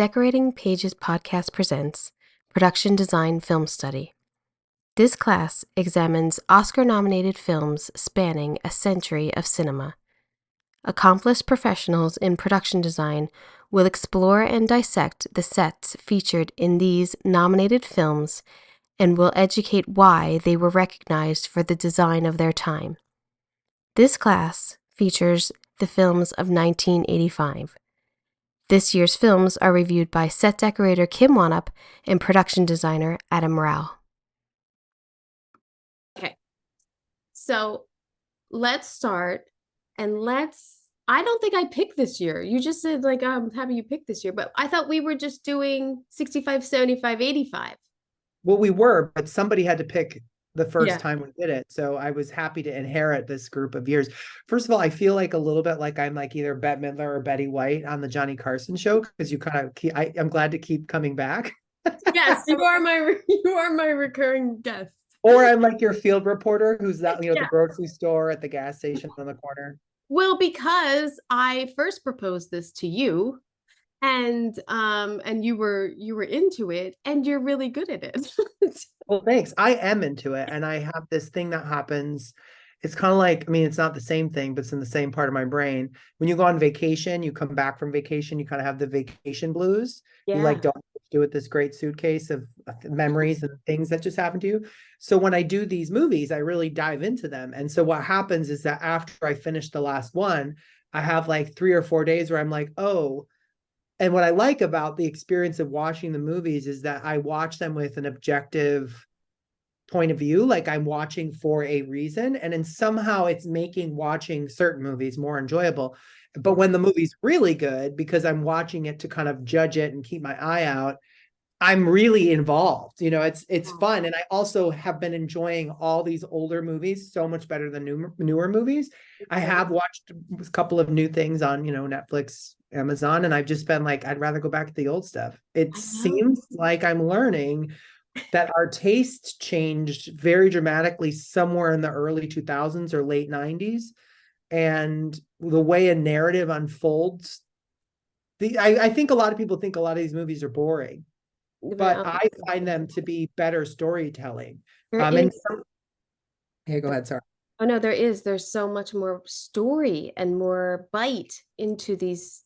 Decorating Pages podcast presents Production Design Film Study. This class examines Oscar-nominated films spanning a century of cinema. Accomplished professionals in production design will explore and dissect the sets featured in these nominated films and will educate why they were recognized for the design of their time. This class features the films of 1985. This year's films are reviewed by set decorator Kim Wannop and production designer Adam Rowe. Okay, so let's start and I don't think I picked this year. You just said like, I'm happy you picked this year, but I thought we were just doing 65, 75, 85. Well, we were, but somebody had to pick the first Yeah. time we did it. So I was happy to inherit this group of years. First of all, I feel like a little bit like I'm like either Bette Midler or Betty White on the Johnny Carson show, because you kind of keep, I'm glad to keep coming back. Yes, you are my recurring guest. Or I'm like your field reporter who's that, Yeah. the grocery store at the gas station on the corner. Well, because I first proposed this to you and you were into it and you're really good at it. Well, thanks. I am into it. And I have this thing that happens. It's kind of like, I mean, it's not the same thing, but it's in the same part of my brain. When you go on vacation, you come back from vacation, you kind of have the vacation blues. Yeah. You like don't do with this great suitcase of memories and things that just happened to you. So when I do these movies, I really dive into them. And so what happens is that after I finish the last one, I have like 3 or 4 days where I'm like, oh. And what I like about the experience of watching the movies is that I watch them with an objective point of view, like I'm watching for a reason. And then somehow it's making watching certain movies more enjoyable. But when the movie's really good, because I'm watching it to kind of judge it and keep my eye out, I'm really involved. It's fun. And I also have been enjoying all these older movies so much better than newer movies. I have watched a couple of new things on, Netflix, Amazon, and I've just been like, I'd rather go back to the old stuff. It seems like I'm learning that our tastes changed very dramatically somewhere in the early 2000s or late 90s. And the way a narrative unfolds, I think a lot of people think a lot of these movies are boring. But I find them to be better storytelling. Yeah, go ahead. Sorry. Oh no, there's so much more story and more bite into these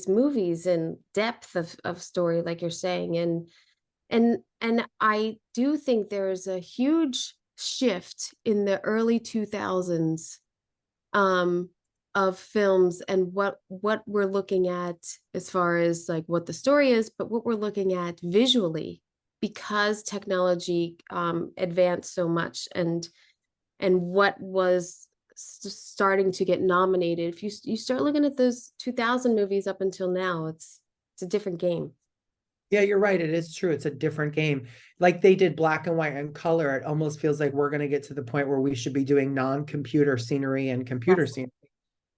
movies and depth of story, like you're saying. And I do think there's a huge shift in the early 2000s of films and what we're looking at as far as like what the story is, but what we're looking at visually, because technology advanced so much, and what was starting to get nominated. If you start looking at those 2000 movies up until now, it's a different game. Yeah, you're right. It is true. It's a different game. Like they did black and white and color. It almost feels like we're going to get to the point where we should be doing non-computer scenery and computer scenery.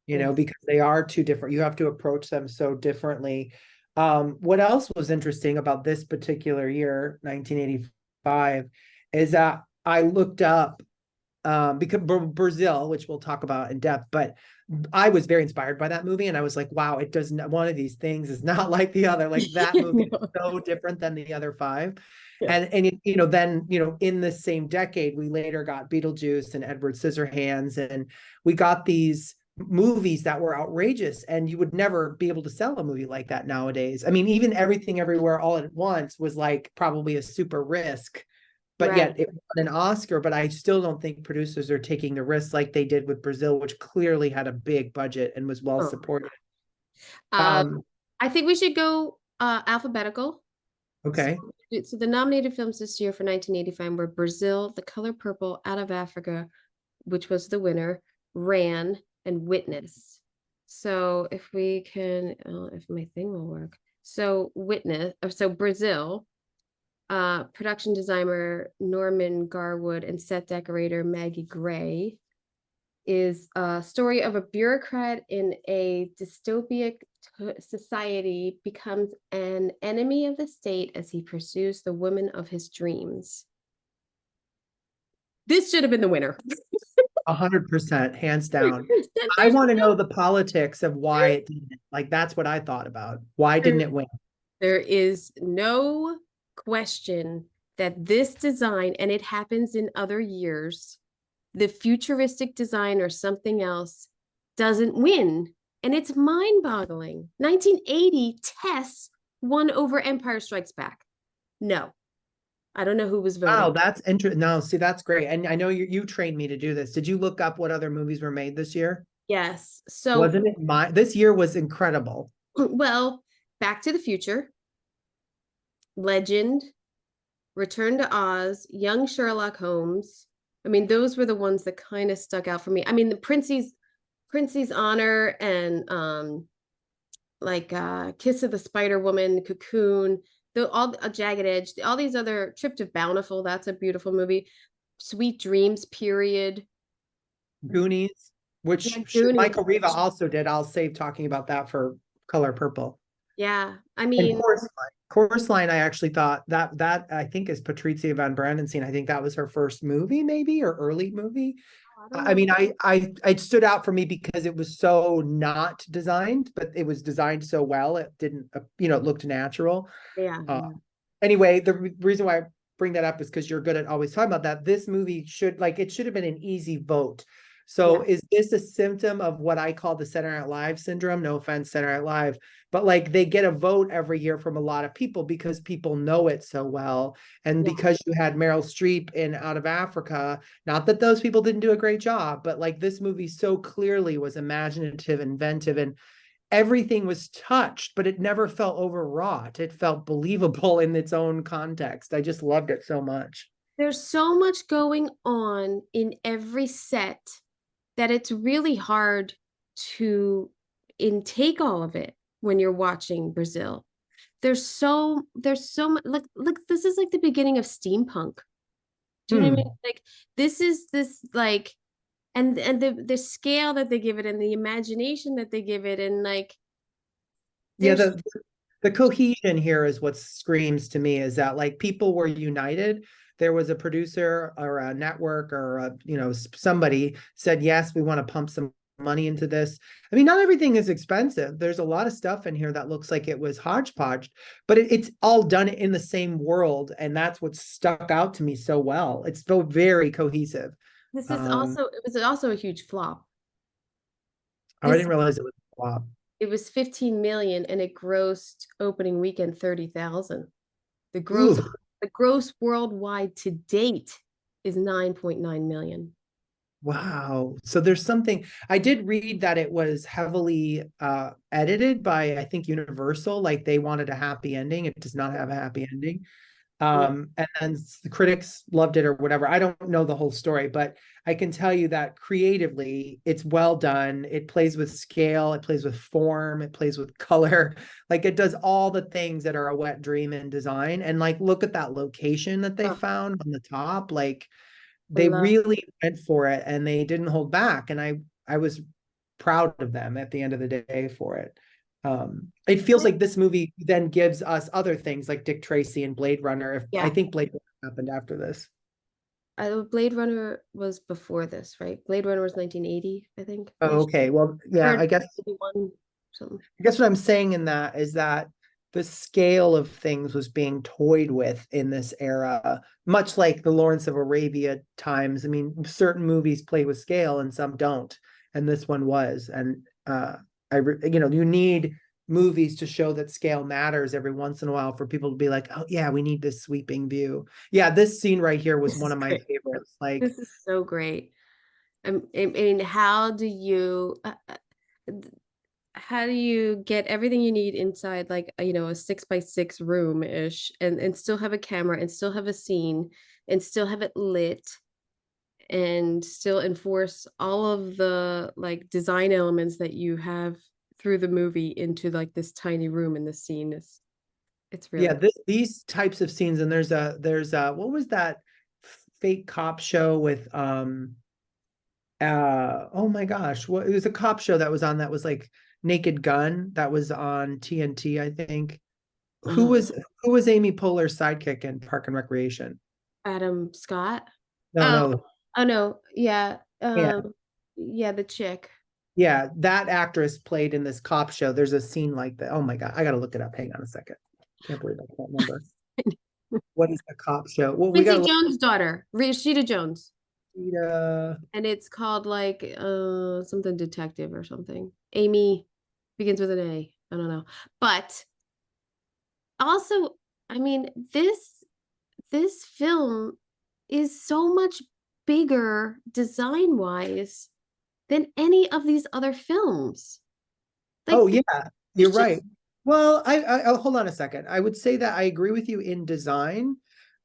Because they are two different, you have to approach them so differently. What else was interesting about this particular year, 1985, is that I looked up, because Brazil, which we'll talk about in depth, but I was very inspired by that movie. And I was like, wow, it doesn't, one of these things is not like the other, like that movie is so different than the other five. Yeah. And then, in the same decade, we later got Beetlejuice and Edward Scissorhands, and we got these movies that were outrageous, and you would never be able to sell a movie like that nowadays. I mean, even Everything Everywhere All at Once was like probably a super risk, but right. Yet it won an Oscar. But I still don't think producers are taking the risks like they did with Brazil, which clearly had a big budget and was well supported. I think we should go alphabetical. Okay. So the nominated films this year for 1985 were Brazil, The Color Purple, Out of Africa, which was the winner, Ran, and Witness. So if we can, if my thing will work. So Brazil, production designer Norman Garwood and set decorator Maggie Gray, is a story of a bureaucrat in a dystopic society becomes an enemy of the state as he pursues the woman of his dreams. This should have been the winner. 100%, hands down. I want to know the politics of why it didn't. Like, that's what I thought about. Why didn't it win? There is no question that this design, and it happens in other years, the futuristic design or something else doesn't win. And it's mind-boggling. 1980, Tess won over Empire Strikes Back. No, I don't know who was Wow, voting. that's interesting. No, see, that's great. And I know you trained me to do this. Did you look up what other movies were made this year? Yes. So, Wasn't it this year was incredible. well, Back to the Future, Legend, Return to Oz, Young Sherlock Holmes. I mean, those were the ones that kind of stuck out for me. I mean, the Princey's Honor and like Kiss of the Spider Woman, Cocoon, the all a Jagged Edge, all these other Trip to Bountiful, that's a beautiful movie. Sweet Dreams, period. Goonies, Yeah, which Goonies. Michael Riva also did. I'll save talking about that for Color Purple. Yeah, I And mean, Chorus Line, I actually thought that I think is Patrizia Van Brandenstein. I think that was her first movie, maybe, or early movie. I don't I know. mean, it stood out for me because it was so not designed, but it was designed so well. It didn't, it looked natural. Yeah, Uh, yeah. anyway, the reason why I bring that up is because you're good at always talking about that. This movie it should have been an easy vote. So Yeah. is this a symptom of what I call the Saturday Night Live syndrome? No offense, Saturday Night Live, but like they get a vote every year from a lot of people because people know it so well. And Yeah. because you had Meryl Streep in Out of Africa, not that those people didn't do a great job, but like this movie so clearly was imaginative, inventive, and everything was touched, but it never felt overwrought. It felt believable in its own context. I just loved it so much. There's so much going on in every set that it's really hard to intake all of it when you're watching Brazil. There's so much, like this is like the beginning of steampunk. Do you know what I mean? Hmm. Like this like and the scale that they give it and the imagination that they give it and like Yeah, there's the cohesion here is what screams to me is that like people were united. There was a producer or a network or somebody said, yes, we want to pump some money into this. I mean, not everything is expensive. There's a lot of stuff in here that looks like it was hodgepodge, but it's all done in the same world. And that's what stuck out to me so well. It's so very cohesive. this is Um, also it was also a huge flop. I This didn't realize it was a flop. It was 15 million and it grossed opening weekend 30,000. The gross Ooh. the gross worldwide to date is 9.9 million. Wow. So there's something I did read that it was heavily edited by I think Universal, like they wanted a happy ending. It does not have a happy ending. Yeah. And then the critics loved it or whatever. I don't know the whole story, but I can tell you that creatively it's well done. It plays with scale, it plays with form, it plays with color. Like it does all the things that are a wet dream in design. And like look at that location that they Oh, found on the top. Like I they love really went for it and they didn't hold back. And I was proud of them at the end of the day for it. It feels like this movie then gives us other things like Dick Tracy and Blade Runner. If I yeah. think Blade Runner happened after this. Blade Runner was before this, right? Blade Runner was 1980, I think. Oh, okay. Well, yeah, Or I guess 81 something. what I'm saying in that is that the scale of things was being toyed with in this era, much like the Lawrence of Arabia times. I mean, certain movies play with scale and some don't, and this one was. And you need movies to show that scale matters every once in a while for people to be like, oh yeah, we need this sweeping view. Yeah, this scene right here was This one is of my great. favorites. Like, This is so great. I mean, how do you get everything you need inside like a 6 by 6 room ish and still have a camera and still have a scene and still have it lit and still enforce all of the like design elements that you have through the movie into like this tiny room in the scene is it's yeah, really these types of scenes, and there's what was that fake cop show with oh my gosh, what it was a cop show that was on that was like Naked Gun that was on TNT, I think. Who uh, was who was Amy Poehler's sidekick in Park and Recreation? Adam Scott. No, Oh, no. oh no, yeah, Yeah. yeah, the chick. Yeah, that actress played in this cop show. There's a scene like that. Oh my God, I gotta look it up. Hang on a second. Can't believe I can't remember. What is the cop show? Well, we Quincy got Jones' daughter, Rashida Jones. Rita. And it's called like something detective or something. Amy begins with an A. I don't know. But also, I mean, this film is so much bigger design wise than any of these other films. Like, Oh yeah, you're there's just right. Well, I'll hold on a second. I would say that I agree with you in design,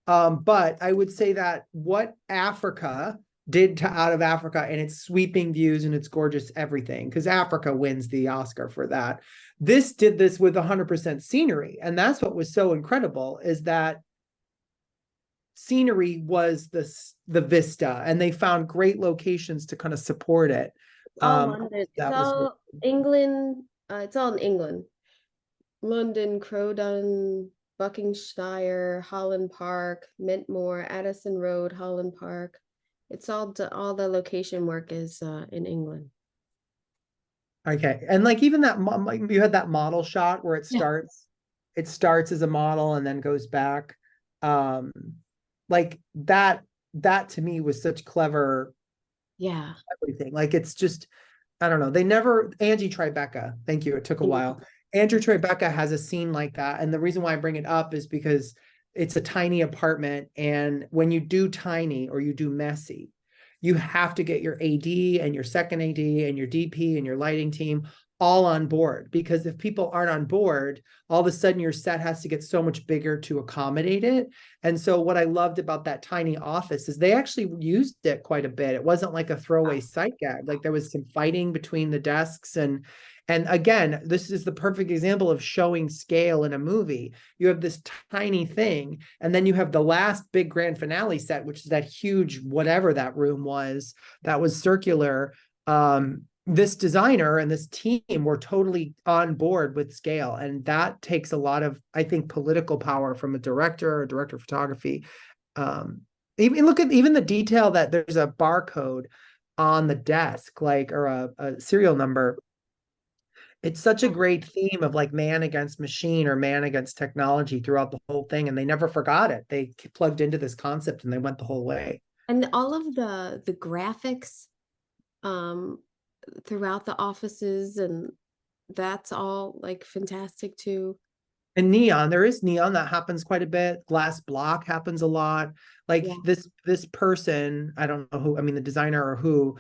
but I would say that what Africa did to Out of Africa and its sweeping views and its gorgeous everything, because Africa wins the Oscar for that. This did this with 100% scenery, and that's what was so incredible is that scenery was the vista, and they found great locations to kind of support it. all London. It's That was all England. It's all in England. London, Croydon, Buckinghamshire, Holland Park, Mintmore, Addison Road, Holland Park. It's all the location work is in England. okay. And like even that like you had that model shot where Yeah. it starts as a model and then goes back. Like that to me was such clever Yeah. everything. Like it's just, I don't know. They never, Angie Tribeca, thank you. It took a while. Andrew Tribeca has a scene like that. And the reason why I bring it up is because it's a tiny apartment. And when you do tiny or you do messy, you have to get your AD and your second AD and your DP and your lighting team all on board. Because if people aren't on board, all of a sudden your set has to get so much bigger to accommodate it. And so what I loved about that tiny office is they actually used it quite a bit. It wasn't like a throwaway sight gag. Like there was some fighting between the desks. And again, this is the perfect example of showing scale in a movie. You have this tiny thing, and then you have the last big grand finale set, which is that huge, whatever that room was, that was circular. This designer and this team were totally on board with scale. And that takes a lot of, I think, political power from a director of photography. Even look at even the detail that there's a barcode on the desk, like, or a serial number. It's such a great theme of like man against machine or man against technology throughout the whole thing. And they never forgot it. They plugged into this concept and they went the whole way. And all of the graphics throughout the offices, and that's all like fantastic too. And neon, there is neon that happens quite a bit. Glass block happens a lot. Like Yeah. this person, I don't know who, I mean, the designer or who,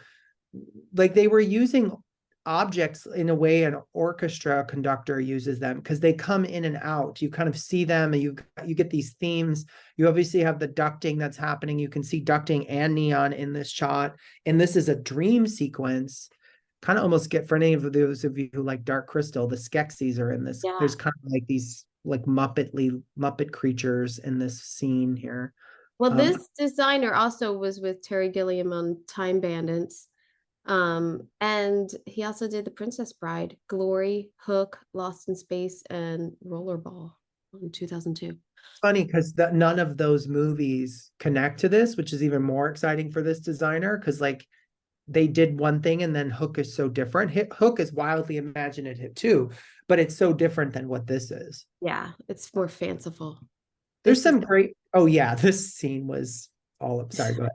like they were using objects in a way an orchestra conductor uses them, because they come in and out. You kind of see them and you get these themes. You obviously have the ducting that's happening. You can see ducting and neon in this shot. And this is a dream sequence. Kind of almost get, for any of those of you who like Dark Crystal, the Skeksis are in this. Yeah. There's kind of like these like Muppet creatures in this scene here. Well, this designer also was with Terry Gilliam on Time Bandits. And he also did The Princess Bride, Glory, Hook, Lost in Space, and Rollerball in 2002. Funny because none of those movies connect to this, which is even more exciting for this designer, because like they did one thing and then Hook is so different. Hook is wildly imaginative too, but it's so different than what this is. Yeah, it's more fanciful. There's some great, oh yeah, this scene was all up. Sorry, go ahead.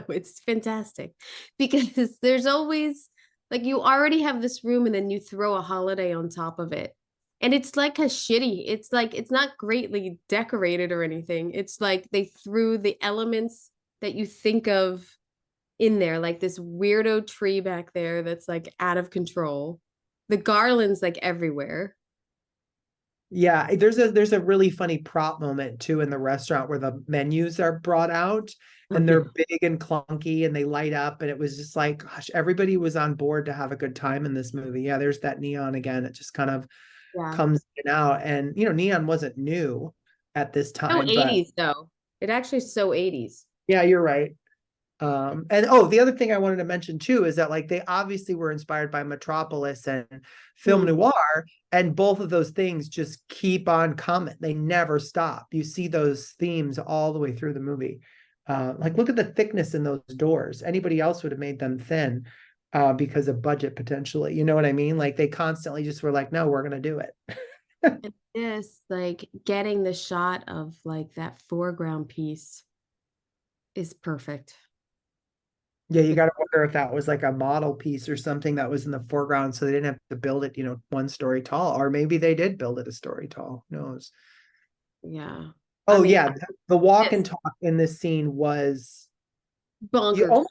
It's fantastic, because there's always like, you already have this room and then you throw a holiday on top of it. And it's like a shitty, it's like, it's not greatly decorated or anything. It's like they threw the elements that you think of in there, like this weirdo tree back there that's like out of control. The garlands like everywhere. Yeah, there's a really funny prop moment too in the restaurant where the menus are brought out and they're big and clunky and they light up, and it was just like, gosh, everybody was on board to have a good time in this movie. Yeah, there's that neon again. It just kind of comes in and out, and you know, neon wasn't new at this time. So 80s though. It actually is so 80s. Yeah, you're right. And oh, the other thing I wanted to mention too is that like they obviously were inspired by Metropolis and film noir, and both of those things just keep on coming. They never stop. You see those themes all the way through the movie. Like look at the thickness in those doors. Anybody else would have made them thin because of budget potentially. You know what I mean? Like they constantly just were like, no, we're gonna do it. this, like getting the shot of like that foreground piece is perfect. Yeah, you Like, got to wonder if that was like a model piece or something that was in the foreground, so they didn't have to build it, 1 story tall, or maybe they did build it a story tall. Who knows? yeah. I Oh mean, yeah, the walk and it's talk in this scene was you bonkers. almost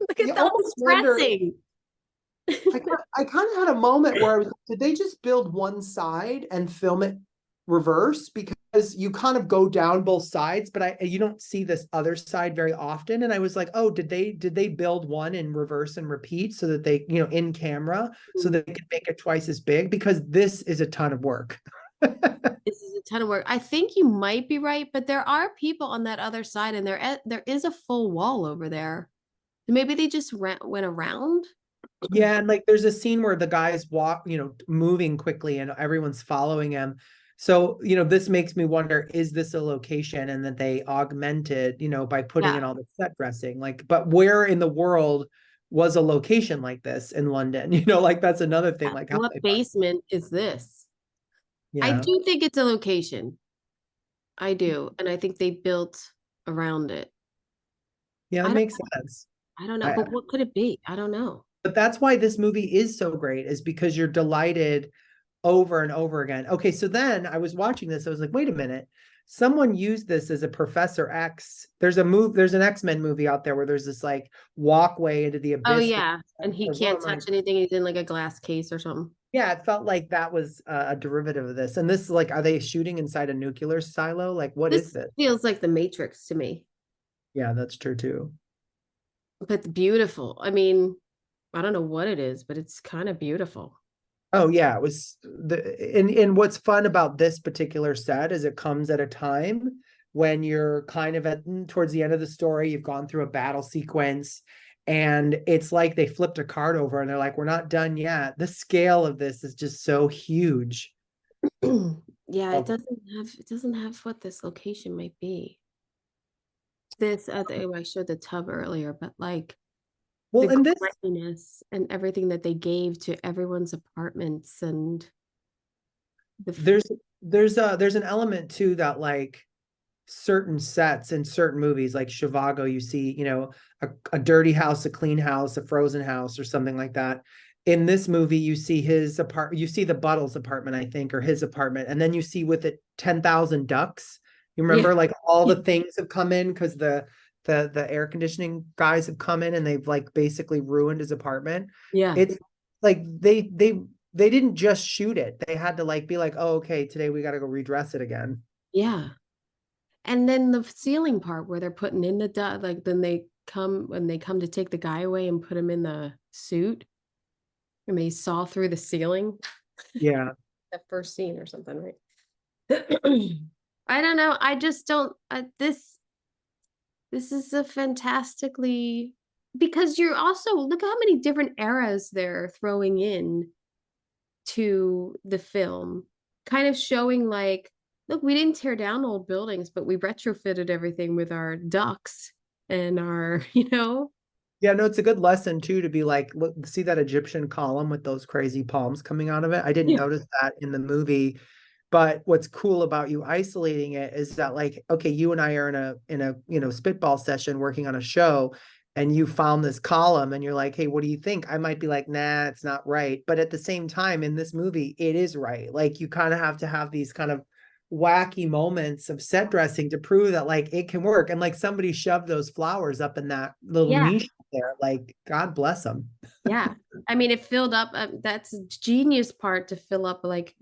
Look you at all almost this wonder. dressing. I kind of had a moment where I was like, did they just build one side and film it reverse? Because you kind of go down both sides, but you don't see this other side very often. And I was like, oh, did they build one in reverse and repeat so that they, in camera, so that they could make it twice as big? Because this is a ton of work. This is a ton of work. I think you might be right, but there are people on that other side, and there is a full wall over there. Maybe they just went around. Yeah, and like there's a scene where the guys walk, moving quickly and everyone's following him. So, this makes me wonder, is this a location and that they augmented, by putting Yeah. in all the set dressing? Like, but where in the world was a location like this in London? Like that's another thing. Yeah. Like how they What find. basement is this? I Yeah. do think it's a location. I do, and I think they built around it. Yeah, I that don't, makes sense. I don't know, I, but what could it be? I don't know. but that's why this movie is so great, is because you're delighted over and over again. Okay, so then I was watching this. I was like, wait a minute. Someone used this as a Professor X. There's an X-Men movie out there where there's this like walkway into the Oh abyss. yeah, and he can't touch anything. He's in like a glass case or something. Yeah, it felt like that was a derivative of this. And this is like, are they shooting inside a nuclear silo? Like, what is This this? feels like the Matrix to me, Yeah, that's true too. but beautiful. I mean, I don't know what it is, but it's kind of beautiful. Oh yeah, it was and what's fun about this particular set is it comes at a time when you're kind of towards the end of the story, you've gone through a battle sequence, and it's like they flipped a card over and they're like, we're not done yet. The scale of this is just so huge. Yeah, Um, it doesn't have what this location might be. This I showed the tub earlier, but like well, the and this cleanliness and everything that they gave to everyone's apartments and the there's there's an element too that like certain sets in certain movies like Chivago, you see, a dirty house, a clean house, a frozen house, or something like that. In this movie, you see his apartment, you see the Buttles apartment, I think, or his apartment, and then you see with it 10,000 ducks. You yeah. remember, like all the things have come in because the air conditioning guys have come in and they've like basically ruined his apartment. Yeah. It's like they didn't just shoot it. They had to like be like, oh, okay, today we got to go redress it again. Yeah. And then the ceiling part where they're putting in the like then when they come to take the guy away and put him in the suit and they saw through the ceiling. Yeah. That first scene or something, right? I don't know. I just don't this is a fantastically because you're also look how many different eras they're throwing in to the film, kind of showing like, look, we didn't tear down old buildings, but we retrofitted everything with our ducks and our, Yeah, no, it's a good lesson too to be like, look, see that Egyptian column with those crazy palms coming out of it. I didn't Yeah. notice that in the movie, but what's cool about you isolating it is that like, okay, you and I are in a spitball session working on a show, and you found this column, and you're like, hey, what do you think? I might be like, nah, it's not right. But at the same time, in this movie, it is right. Like you kind of have to have these kind of wacky moments of set dressing to prove that like it can work. And like somebody shoved those flowers up in that little Yeah. niche there. Like God bless them. Yeah. I mean, it filled up. That's a genius part to fill up like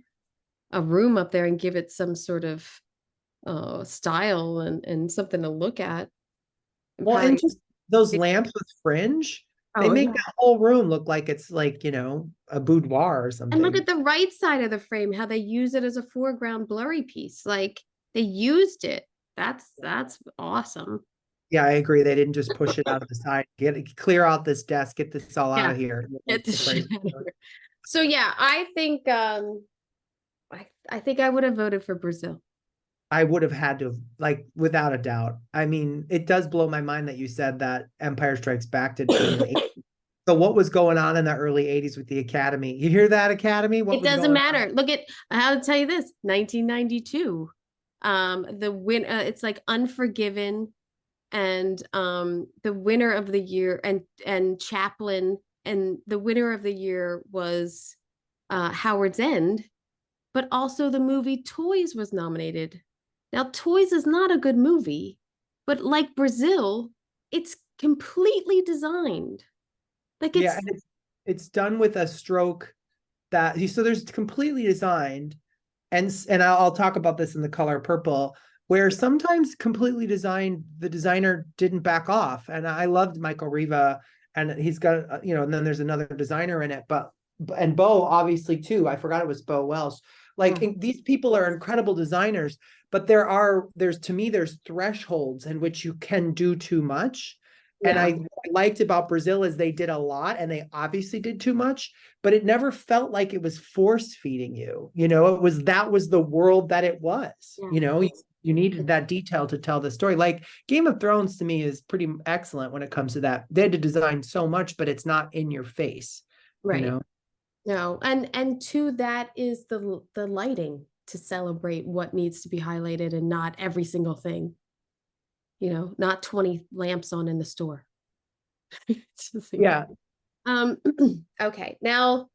a room up there and give it some sort of style and something to look at. And Well, and probably, just those lamps with fringe, they oh make yeah. that whole room look like it's like, a boudoir or And look something. at the right side of the frame, how they use it as a foreground blurry piece. Like they used it. That's awesome. Yeah, I agree. They didn't just push it out of the side. Clear out this desk, get this all out Yeah. of here. Get the It's shit crazy. out of here. So yeah, I think I think I would have voted for Brazil. I would have had to have, like, without a doubt. I mean, it does blow my mind that you said that Empire Strikes Back didn't win an 8. So what was going on in the early 80s with the Academy? You hear that, Academy? What It was doesn't going on? matter. Look at, I'll tell you this, 1992. The win it's like Unforgiven and the winner of the year and Chaplin, and the winner of the year was Howard's End, but also the movie Toys was nominated. Now, Toys is not a good movie, but like Brazil, it's completely designed. Like Yeah, it's and it's done with a stroke that so there's completely designed, and I'll talk about this in The Color Purple, where sometimes completely designed, the designer didn't back off. And I loved Michael Riva, and he's got, and then there's another designer in it, and Bo obviously too. I forgot it was Bo Welsh. Like these people are incredible designers, but there's to me, there's thresholds in which you can do too much. And yeah. I liked about Brazil is they did a lot, and they obviously did too much, but it never felt like it was force feeding you. That was the world that it was. Yeah. You needed that detail to tell the story. Like Game of Thrones to me is pretty excellent when it comes to that. They had to design so much, but it's not in your face. Right. No, and to that is the lighting to celebrate what needs to be highlighted and not every single thing. Not 20 lamps on in the store. Yeah. Okay. Now,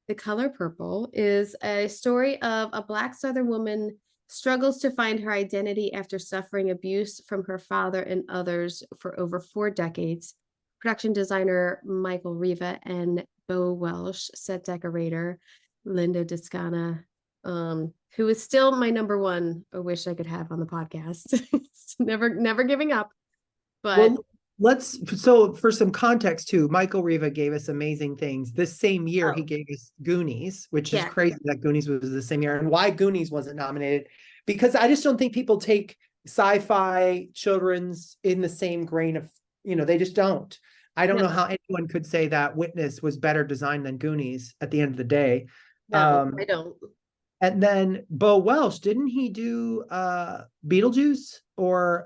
The Color Purple is a story of a Black Southern woman struggles to find her identity after suffering abuse from her father and others for over 4 decades. Production designer Michael Riva and Bo Welsh, set decorator Linda Descana, who is still my number one I wish I could have on the podcast. never giving up. But so for some context too, Michael Riva gave us amazing things. This same year, he gave us Goonies, which is crazy that Goonies was the same year. And why Goonies wasn't nominated? Because I just don't think people take sci-fi children's in the same grain of, they just don't. I don't know how anyone could say that Witness was better designed than Goonies at the end of the day. No, I don't. And then Bo Welsh, didn't he do Beetlejuice or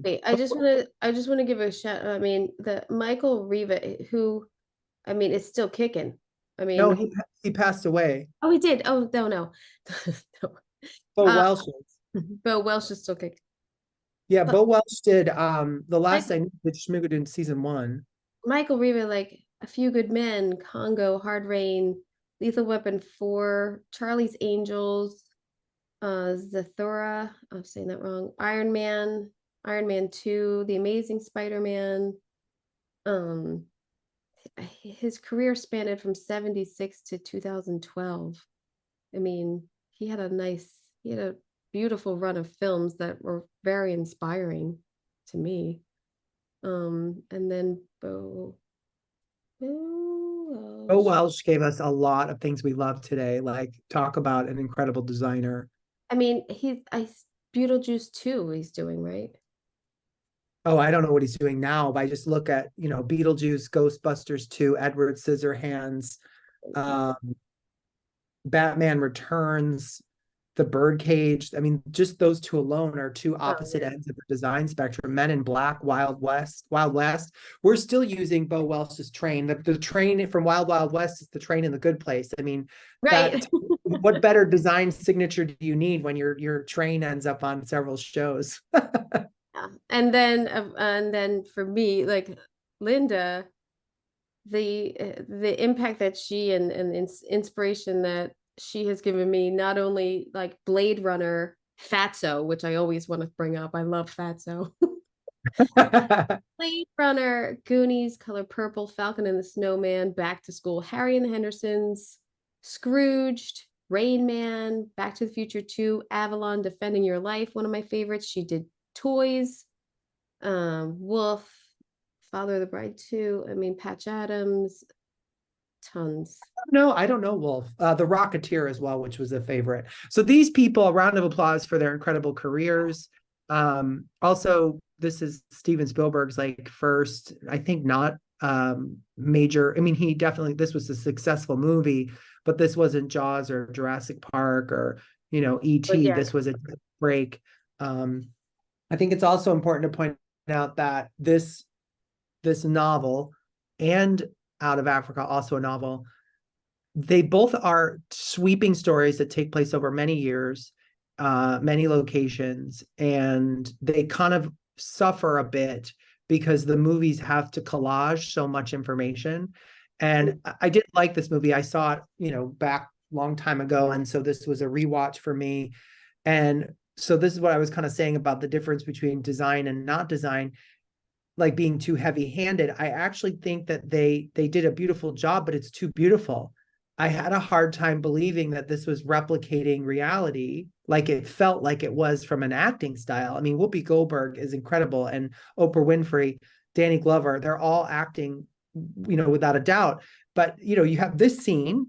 Wait, I just want to give a shout. I mean, the Michael Riva, who, I mean, is still kicking. I mean, no, he passed away. oh, he did. Oh, no, no. No. Bo Welsh is. Bo Welsh is still kicking. Yeah, But Bo Welsh did the last I knew that Schmigadoon in season 1. Michael Riva, like A Few Good Men, Congo, Hard Rain, Lethal Weapon 4, Charlie's Angels, Zathura, I'm saying that wrong, Iron Man 2, The Amazing Spider-Man. His career spanned from 76 to 2012. I mean, he had a beautiful run of films that were very inspiring to me. And then Bo Welsh gave us a lot of things we love today. Like, talk about an incredible designer. I mean, Beetlejuice 2 he's doing, right? Oh, I don't know what he's doing now, but I just look at, Beetlejuice, Ghostbusters 2, Edward Scissorhands, Batman Returns, The Birdcage. I mean, just those two alone are two opposite ends of the design spectrum. Men in Black, Wild West. We're still using Bo Welsh's train. The train from Wild Wild West is the train in The Good Place. I mean, right. What better design signature do you need when your train ends up on several shows? Yeah. And then for me, like Linda, the impact that she and inspiration that she has given me, not only like Blade Runner, Fatso, which I always want to bring up. I love Fatso. Blade Runner, Goonies, Color Purple, Falcon and the Snowman, Back to School, Harry and the Hendersons, Scrooged, Rain Man, Back to the Future 2, Avalon, Defending Your Life, one of my favorites. She did Toys, Wolf, Father of the Bride 2. I mean, Patch Adams, tons. No, I don't know Wolf. The Rocketeer as well, which was a favorite. So these people, a round of applause for their incredible careers. Also, this is Steven Spielberg's first, I think, not major. I mean, this was a successful movie, but this wasn't Jaws or Jurassic Park or E.T. Yeah. This was a break. I think it's also important to point out that this novel and Out of Africa, also a novel. They both are sweeping stories that take place over many years, many locations, and they kind of suffer a bit because the movies have to collage so much information. And I did like this movie. I saw it, back a long time ago. And so this was a rewatch for me. And so this is what I was kind of saying about the difference between design and not design, like being too heavy-handed. I actually think that they did a beautiful job, but it's too beautiful. I had a hard time believing that this was replicating reality like it felt like it was from an acting style. I mean, Whoopi Goldberg is incredible, and Oprah Winfrey, Danny Glover, they're all acting, without a doubt. But, you have this scene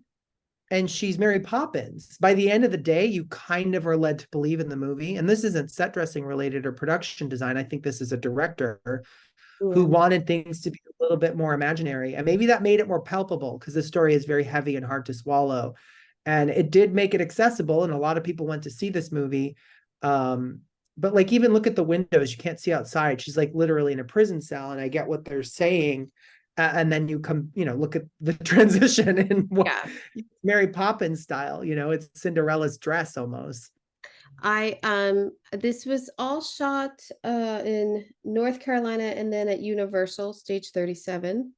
and she's Mary Poppins. By the end of the day, you kind of are led to believe in the movie. And this isn't set dressing related or production design. I think this is a director who wanted things to be a little bit more imaginary. And maybe that made it more palpable because the story is very heavy and hard to swallow. And it did make it accessible. And a lot of people went to see this movie. But like, even look at the windows, you can't see outside. She's like literally in a prison cell. And I get what they're saying. And then you come, look at the transition in Mary Poppins style, it's Cinderella's dress almost. This was all shot in North Carolina and then at Universal Stage 37.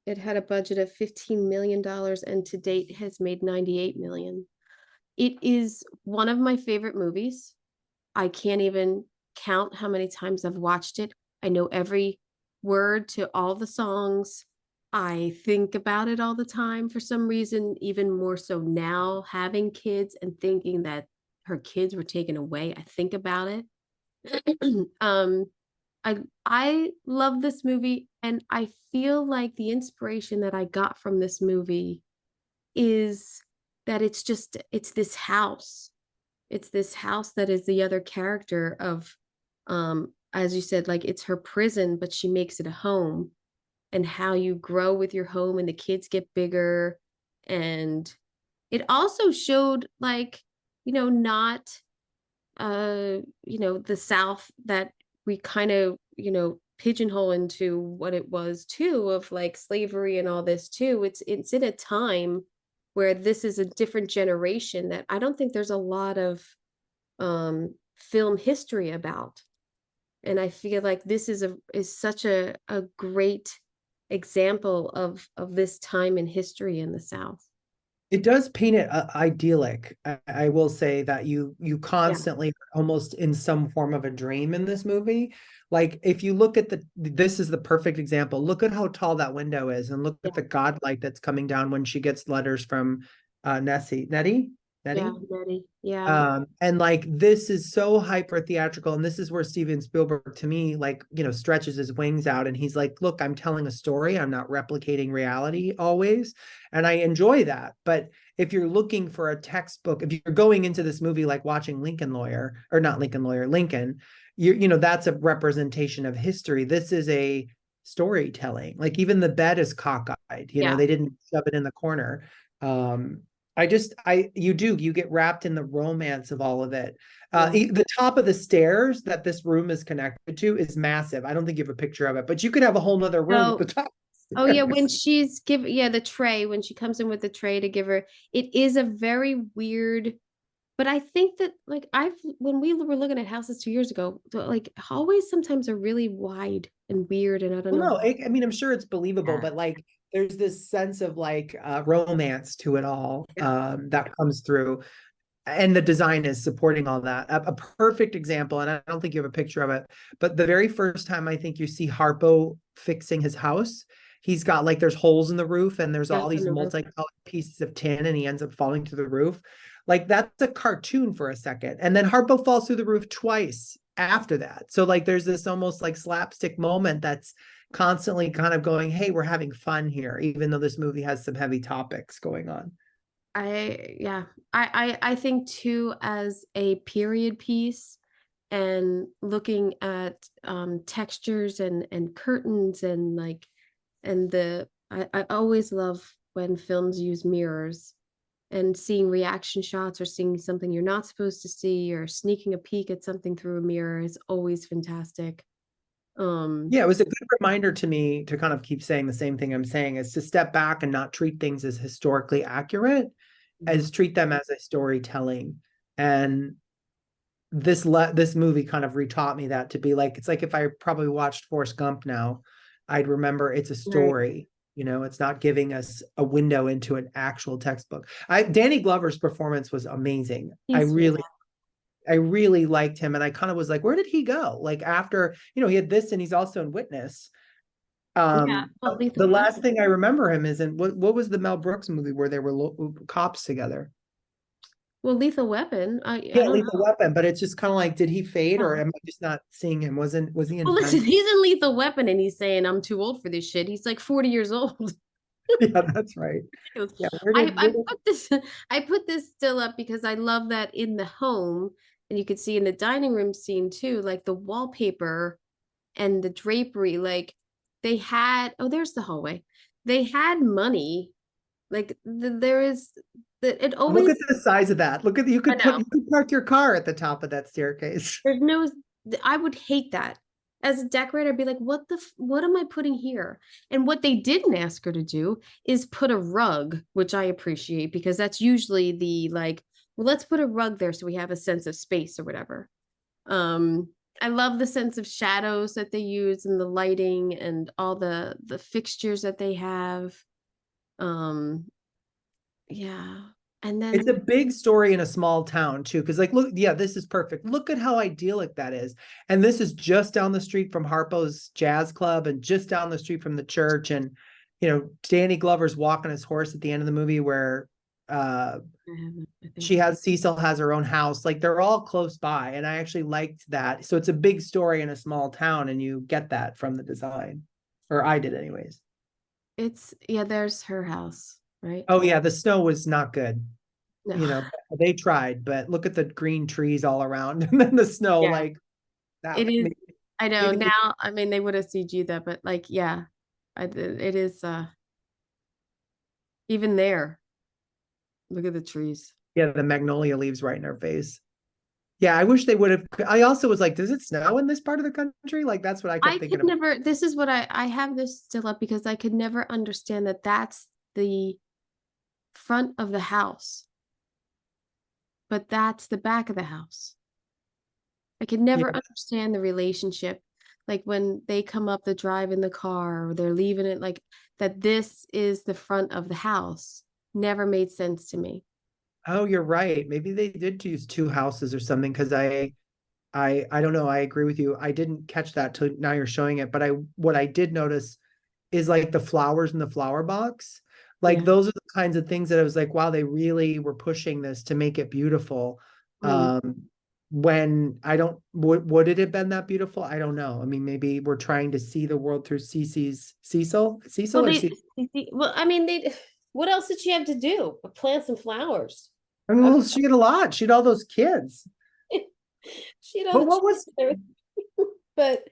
It had a budget of $15 million and to date has made $98 million. It is one of my favorite movies. I can't even count how many times I've watched it. I know every word to all the songs. I think about it all the time for some reason, even more so now, having kids and thinking that her kids were taken away. I think about it. I love this movie, and I feel like the inspiration that I got from this movie is that it's this house. It's this house that is the other character of, as you said, like it's her prison, but she makes it a home, and how you grow with your home and the kids get bigger. And it also showed like, not the South that we kind of, pigeonhole into what it was too, of like slavery and all this too. It's in a time where this is a different generation that I don't think there's a lot of film history about. And I feel like this is such a great example of this time in history in the South. It does paint it idyllic. I will say that you constantly almost in some form of a dream in this movie. Like if you look at this is the perfect example. Look at how tall that window is, and look at the godlight that's coming down when she gets letters from Nettie. And like this is so hyper theatrical, and this is where Steven Spielberg to me stretches his wings out, and he's like, look, I'm telling a story, I'm not replicating reality always, and I enjoy that. But if you're looking for a textbook, if you're going into this movie like watching Lincoln, that's a representation of history. This is a storytelling. Like even the bed is cockeyed, they didn't shove it in the corner. You get wrapped in the romance of all of it. The top of the stairs that this room is connected to is massive. I don't think you have a picture of it, but you could have a whole nother room at the top. Oh yeah, when she's the tray, when she comes in with the tray to give her, it is a very weird, but I think that when we were looking at houses 2 years ago, like hallways sometimes are really wide and weird, and I don't know. No, I mean, I'm sure it's believable, but like there's this sense of like romance to it all that comes through, and the design is supporting all that. A perfect example, and I don't think you have a picture of it, but the very first time I think you see Harpo fixing his house, he's got like there's holes in the roof and there's all these multicolored pieces of tin, and he ends up falling through the roof. Like that's a cartoon for a second, and then Harpo falls through the roof twice after that. So like there's this almost like slapstick moment that's constantly kind of going, hey, we're having fun here, even though this movie has some heavy topics going on. I think too, as a period piece and looking at textures and curtains and like, and I always love when films use mirrors, and seeing reaction shots or seeing something you're not supposed to see or sneaking a peek at something through a mirror is always fantastic. Yeah, it was a good reminder to me to kind of keep saying the same thing I'm saying, is to step back and not treat things as historically accurate, as treat them as a storytelling. And this movie kind of retaught me that, to be like, it's like if I probably watched Forrest Gump now, I'd remember it's a Right. story. It's not giving us a window into an actual textbook. Danny Glover's performance was amazing. He's I really liked him, and I kind of was like, where did he go? Like, after, he had this, and he's also in Witness. yeah, well, The Lethal last Weapon. thing I remember him is in what was the Mel Brooks movie where they were cops together? Well, Lethal Weapon. I Yeah, don't Lethal know. Weapon, but it's just kind of like, did he fade, or Oh. am I just not seeing him? Was he Well, in listen, Fence? he's in Lethal Weapon, and he's saying I'm too old for this shit. He's like 40 years old. Yeah, that's right. Yeah, I put this I put this still up because I love that in the home, and you could see in the dining room scene too, like the wallpaper and the drapery, like they had, oh, there's the hallway. They had money. Like there is it Look always, at the size of that. Look at, you I could know. park your car at the top of that staircase. There's no, I would hate that. As a decorator, I'd be like, what am I putting here? And what they didn't ask her to do is put a rug, which I appreciate because that's usually the like, well, let's put a rug there so we have a sense of space or whatever. Um, I love the sense of shadows that they use and the lighting and all the fixtures that they have. Um, yeah. And It's then a big story in a small town too, because, like, look, yeah, this is perfect. Look at how idyllic that is. And this is just down the street from Harpo's Jazz Club, and just down the street from the church. And Danny Glover's walking his horse at the end of the movie, where uh I think Cecil has her own house. Like, they're all close by, and I actually liked that. So it's a big story in a small town, and you get that from the design, or I did anyways. it's, yeah, there's her house, right? Oh yeah, the snow was not good. No. you know, they tried, but look at the green trees all around, and then the snow, Yeah. like that. It is. Maybe, I know maybe they, now. I mean, they would have CG'd that, but like, yeah, it is. Even there, look at the trees. yeah, the magnolia leaves right in our face. Yeah, I wish they would have. I also was like, does it snow in this part of the country? Like, that's what I kept I thinking could about. never. This is what I have this still up because I could never understand that that's the front of the house, but that's the back of the house. I could Yeah. never understand the relationship. Like when they come up the drive in the car or they're leaving it, like that this is the front of the house. Never made sense to me. Oh, you're right. Maybe they did use two houses or something, because I don't know. I agree with you. I didn't catch that till now you're showing it, but what I did notice is, like, the flowers in the flower box. Like, Yeah. those are the kinds of things that I was like, wow, they really were pushing this to make it beautiful. Mm. When I don't, would it have been that beautiful? I don't know. I mean, maybe we're trying to see the world through Well, Cecil or Cecil. well, I mean, what else did she have to do but plant some flowers? I mean, I well, she had a lot. She had all those kids. mean, she had all But the what was, children there, but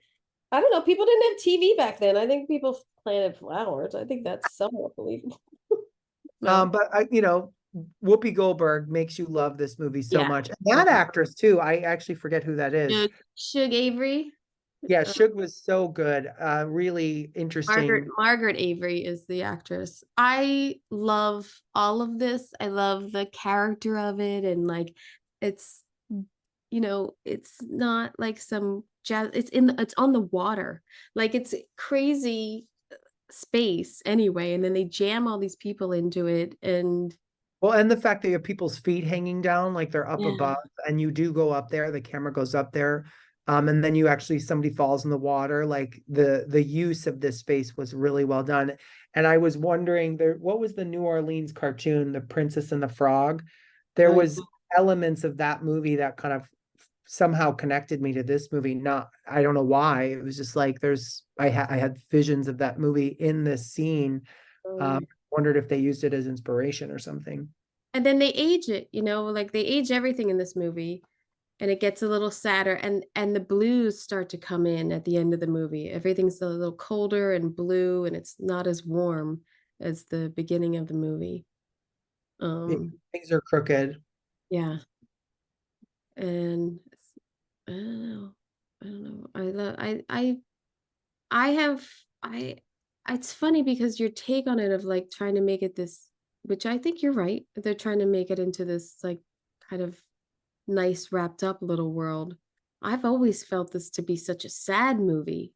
I don't know. People didn't have TV back then. I think people planted flowers. I think that's somewhat believable. No. but Whoopi Goldberg makes you love this movie so Yeah. much. And that actress too, I actually forget who that is. Shug Avery. Yeah, Uh, Shug was so good. Really Margaret interesting. Margaret Avery is the actress. I love all of this. I love the character of it, and like it's, it's not like some jazz, it's on the water. Like it's crazy space anyway, and then they jam all these people into it, and Well, and the fact that you have people's feet hanging down, like they're up yeah. above, and you do go up there, the camera goes up there. And then you actually, somebody falls in the water. Like, the use of this space was really well done. And I was wondering, what was the New Orleans cartoon, The Princess and the Frog? There I, was elements of that movie that kind of somehow connected me to this movie. Not, I don't know why. It was just like, I had visions of that movie in this scene. um, Wondered if they used it as inspiration or something. and then they age it, like they age everything in this movie, and it gets a little sadder, and the blues start to come in at the end of the movie. Everything's a little colder and blue, and it's not as warm as the beginning of the movie. Yeah, um things are crooked. yeah, and I don't know, I love, I I it's funny because your take on it of like trying to make it this, which I think you're right. They're trying to make it into this like kind of nice wrapped up little world. I've always felt this to be such a sad movie.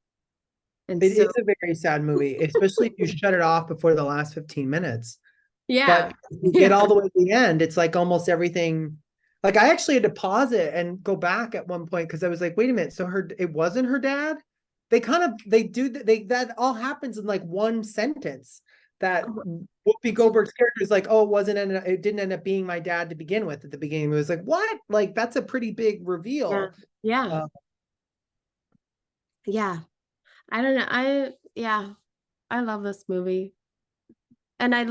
And It so is a very sad movie, especially if you shut it off before the last 15 minutes. But yeah. if you get Yeah. all the way to the end, it's like almost everything. Like I actually had to pause it and go back at one point because I was like, wait a minute, so it wasn't her dad? That all happens in like one sentence. That Whoopi Goldberg's character is like, oh, it didn't end up being my dad to begin with at the beginning. It was like, what? Like that's a pretty big Yeah. reveal. Yeah. Yeah. I don't know. Yeah, I love this movie. And I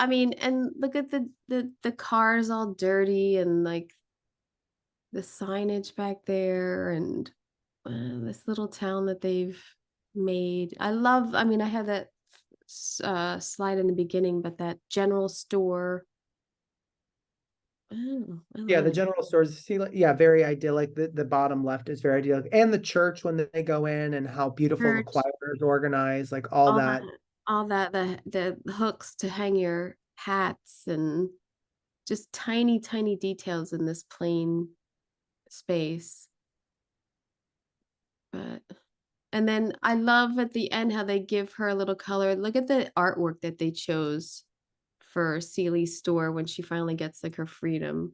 mean, and look at the cars all dirty and like the signage back there and this little town that they've made. I mean, I had that slide in the beginning, but that general store, I don't know, I Yeah, love the it. general stores, see, yeah, very idyllic. The bottom left is very idyllic. And the church when they go in and how beautiful the Church, choir is organized, like all all that, that. the hooks to hang your hats and just tiny, tiny details in this plain space. But and then I love at the end how they give her a little color. Look at the artwork that they chose for Celie's store when she finally gets like her freedom.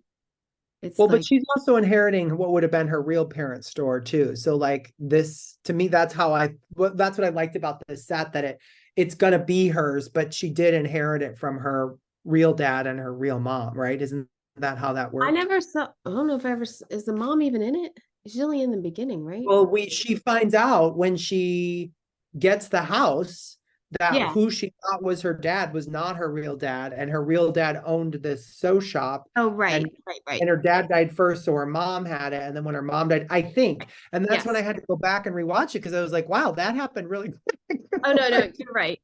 It's Well, but like, she's also inheriting what would have been her real parents' store too. So like this, to me, that's what I liked about this set, that it's gonna be hers, but she did inherit it from her real dad and her real mom, right? Isn't that how that I worked? never saw, I don't know if I ever, is the mom even in it? She's only in the beginning, right? Well, she finds out when she gets the house that Yeah. who she thought was her dad was not her real dad, and her real dad owned this sew shop, Oh, and right. her dad died first, so her mom had it, and then when her mom died, I think, and that's when I Yes. had to go back and rewatch it because I was like, wow, that happened really quick. Oh, no, you're right.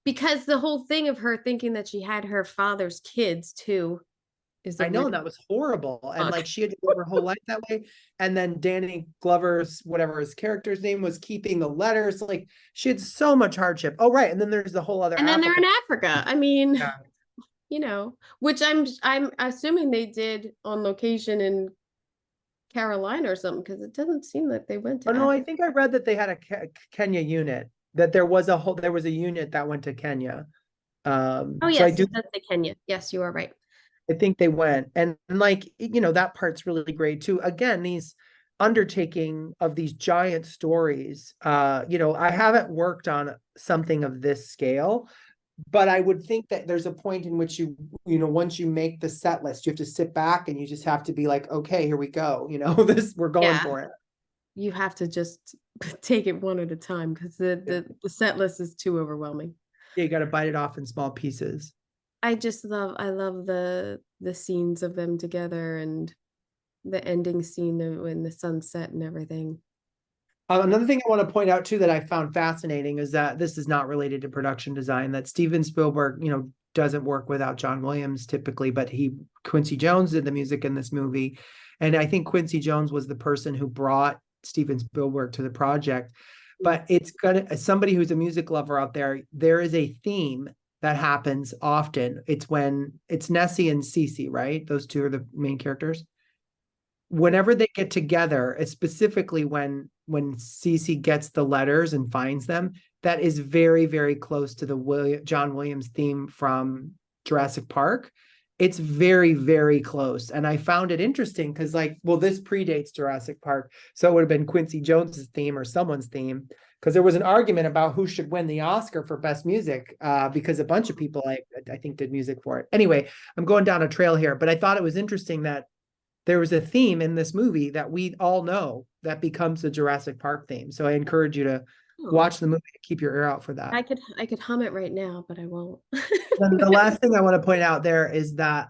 Because the whole thing of her thinking that she had her father's kids too is a I know, weird and that was horrible. And fuck. like she had to live her whole life that way. And then Danny Glover's, whatever his character's name was, keeping the letters. Like she had so much hardship. Oh, right. And then there's the whole other And then they're Africa. in Africa. I mean, Yeah. which I'm assuming they did on location in Carolina or something because it doesn't seem like they went Oh to no, I Africa. think I read that they had a Kenya unit. That there was a unit that went to Kenya. Oh So yes, it does say Kenya. Yes, you are right. I think they went, and like that part's really great too. Again, these undertaking of these giant stories. I haven't worked on something of this scale, but I would think that there's a point in which once you make the set list, you have to sit back and you just have to be like, okay, here we go. We're going Yeah, for it. you have to just take it one at a time because the set list is too overwhelming. Yeah, you got to bite it off in small pieces. I love the scenes of them together and the ending scene when the sunset and everything. Another thing I want to point out too that I found fascinating is that this is not related to production design. That Steven Spielberg, doesn't work without John Williams typically, but Quincy Jones did the music in this movie, and I think Quincy Jones was the person who brought Steven Spielberg to the project. But it's gonna somebody who's a music lover out there. There is a theme that happens often. It's when it's Nessie and Cece, right? Those two are the main characters. Whenever they get together, specifically when Cece gets the letters and finds them, that is very, very close to the John Williams theme from Jurassic Park. It's very, very close. And I found it interesting because, this predates Jurassic Park. So it would have been Quincy Jones's theme or someone's theme. Because there was an argument about who should win the Oscar for best music, because a bunch of people I think did music for it. Anyway, I'm going down a trail here, but I thought it was interesting that there was a theme in this movie that we all know that becomes the Jurassic Park theme. So I encourage you to Oh, watch the movie and keep your ear out for that. I could hum it right now, but I won't. Then the last thing I want to point out there is that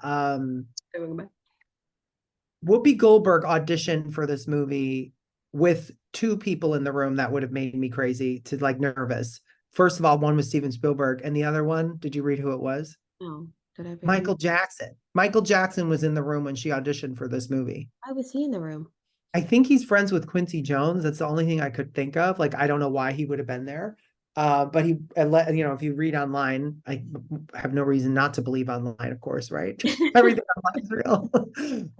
Whoopi Goldberg auditioned for this movie with two people in the room that would have made me crazy to nervous. First of all, one was Steven Spielberg, and the other one, did you read who it was? No, did I read Michael Jackson. Michael Jackson was in the room when she auditioned for this movie. Why was he in the room? I think he's friends with Quincy Jones. That's the only thing I could think of. Like, I don't know why he would have been there. But if you read online, I have no reason not to believe online, of course, right? Everything online is real.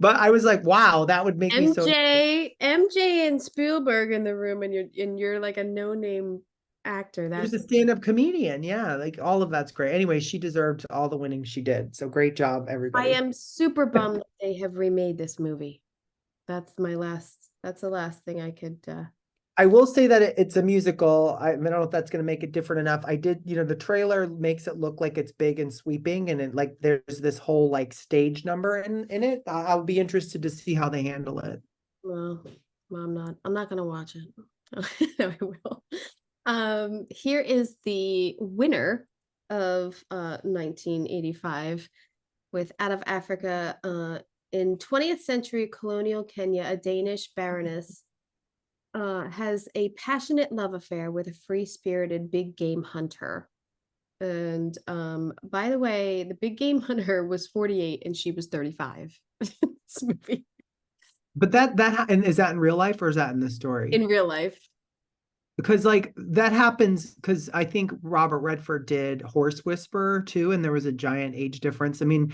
But I was like, wow, that would make me so. MJ and Spielberg in the room, and you're like a no-name actor. He was That's a stand-up comedian. Yeah, like all of that's great. Anyway, she deserved all the winning she did. So great job, I everybody. am super bummed that they have remade this movie. That's the last thing I could I will say that it's a musical. I don't know if that's going to make it different enough. I did, the trailer makes it look like it's big and sweeping, and like there's this whole like stage number in it. I'll be interested to see how they handle it. well, I'm not gonna watch it. No, I will. Here is the winner of 1985 with Out of Africa. In 20th century colonial Kenya, a Danish baroness has a passionate love affair with a free-spirited big game hunter. And by the way, the big game hunter was 48 and she was 35. This movie. But and is that in real life or is that in the story? In real life. Because like that happens because I think Robert Redford did Horse Whisperer too, and there was a giant age difference. I mean,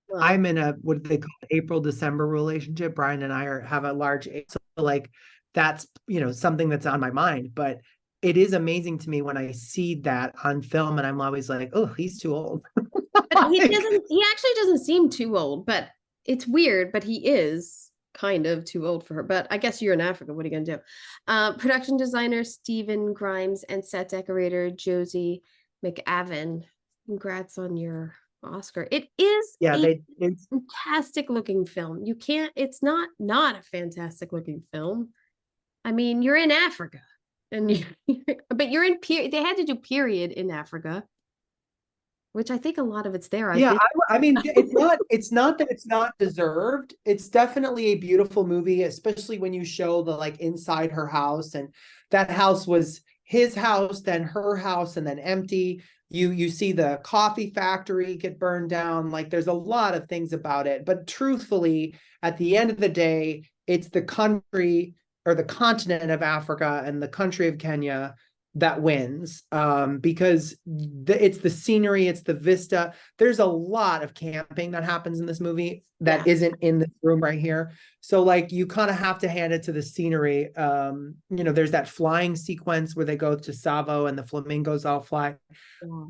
Well, I'm in a what do they call it, April-December relationship. Brian and I have a large age, so like that's something that's on my mind. But it is amazing to me when I see that on film, and I'm always like, oh, he's too old. but he actually doesn't seem too old, but it's weird, but he is kind of too old for her. But I guess you're in Africa. What are you gonna do? Production designer Stephen Grimes and set decorator Josie McAvan. Congrats on your Oscar. It is Yeah, it's fantastic looking film. It's not a fantastic looking film. I mean, you're in Africa and but you're in period. They had to do period in Africa, which I think a lot of it's there. Yeah, I mean, it's not that it's not deserved. It's definitely a beautiful movie, especially when you show the like inside her house, and that house was his house, then her house, and then empty. You see the coffee factory get burned down. Like there's a lot of things about it. But truthfully, at the end of the day, it's the country or the continent of Africa and the country of Kenya that wins, because it's the scenery, it's the vista. There's a lot of camping that happens in this movie that isn't in this room right here. So like you kind of have to hand it to the scenery. There's that flying sequence where they go to Savo and the flamingos all fly.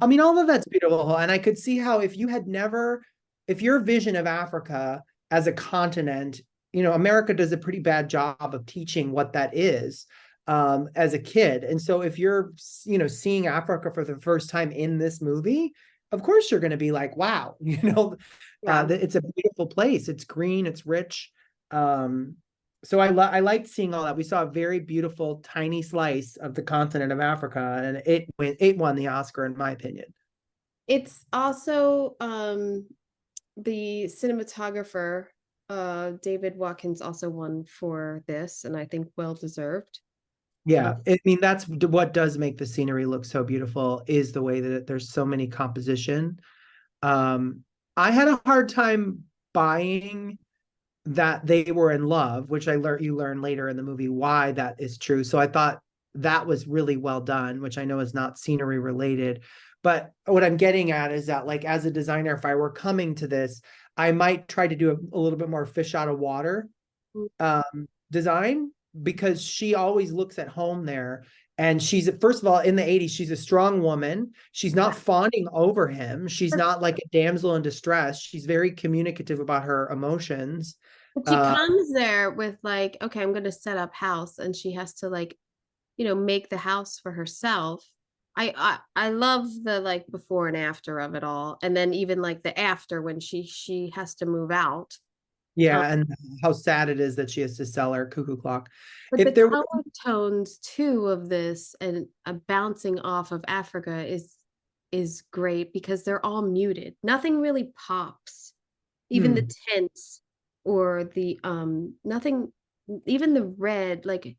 I mean, all of that's beautiful. And I could see how if your vision of Africa as a continent, America does a pretty bad job of teaching what that is as a kid. And so if you're, seeing Africa for the first time in this movie, of course you're going to be like, wow, it's a beautiful place. It's green, it's rich. So I liked seeing all that. We saw a very beautiful, tiny slice of the continent of Africa, and it won the Oscar, in my opinion. It's also the cinematographer, David Watkins, also won for this, and I think well deserved. Yeah, I mean, that's what does make the scenery look so beautiful is the way that there's so many composition. I had a hard time buying that they were in love, which you learn later in the movie why that is true. So I thought that was really well done, which I know is not scenery related. But what I'm getting at is that, like, as a designer, if I were coming to this, I might try to do a little bit more fish out of water design, because she always looks at home there. And she's, first of all, in the 80s, she's a strong woman. She's not fawning over him. She's not like a damsel in distress. She's very communicative about her emotions. But she comes there with like, okay, I'm going to set up house, and she has to like, make the house for herself. I love the like before and after of it all, and then even like the after when she has to move out. Yeah, and how sad it is that she has to sell her cuckoo clock. But If the there color tones too of this and bouncing off of Africa is great because they're all muted. Nothing really pops. Even the tents or the nothing, even the red, like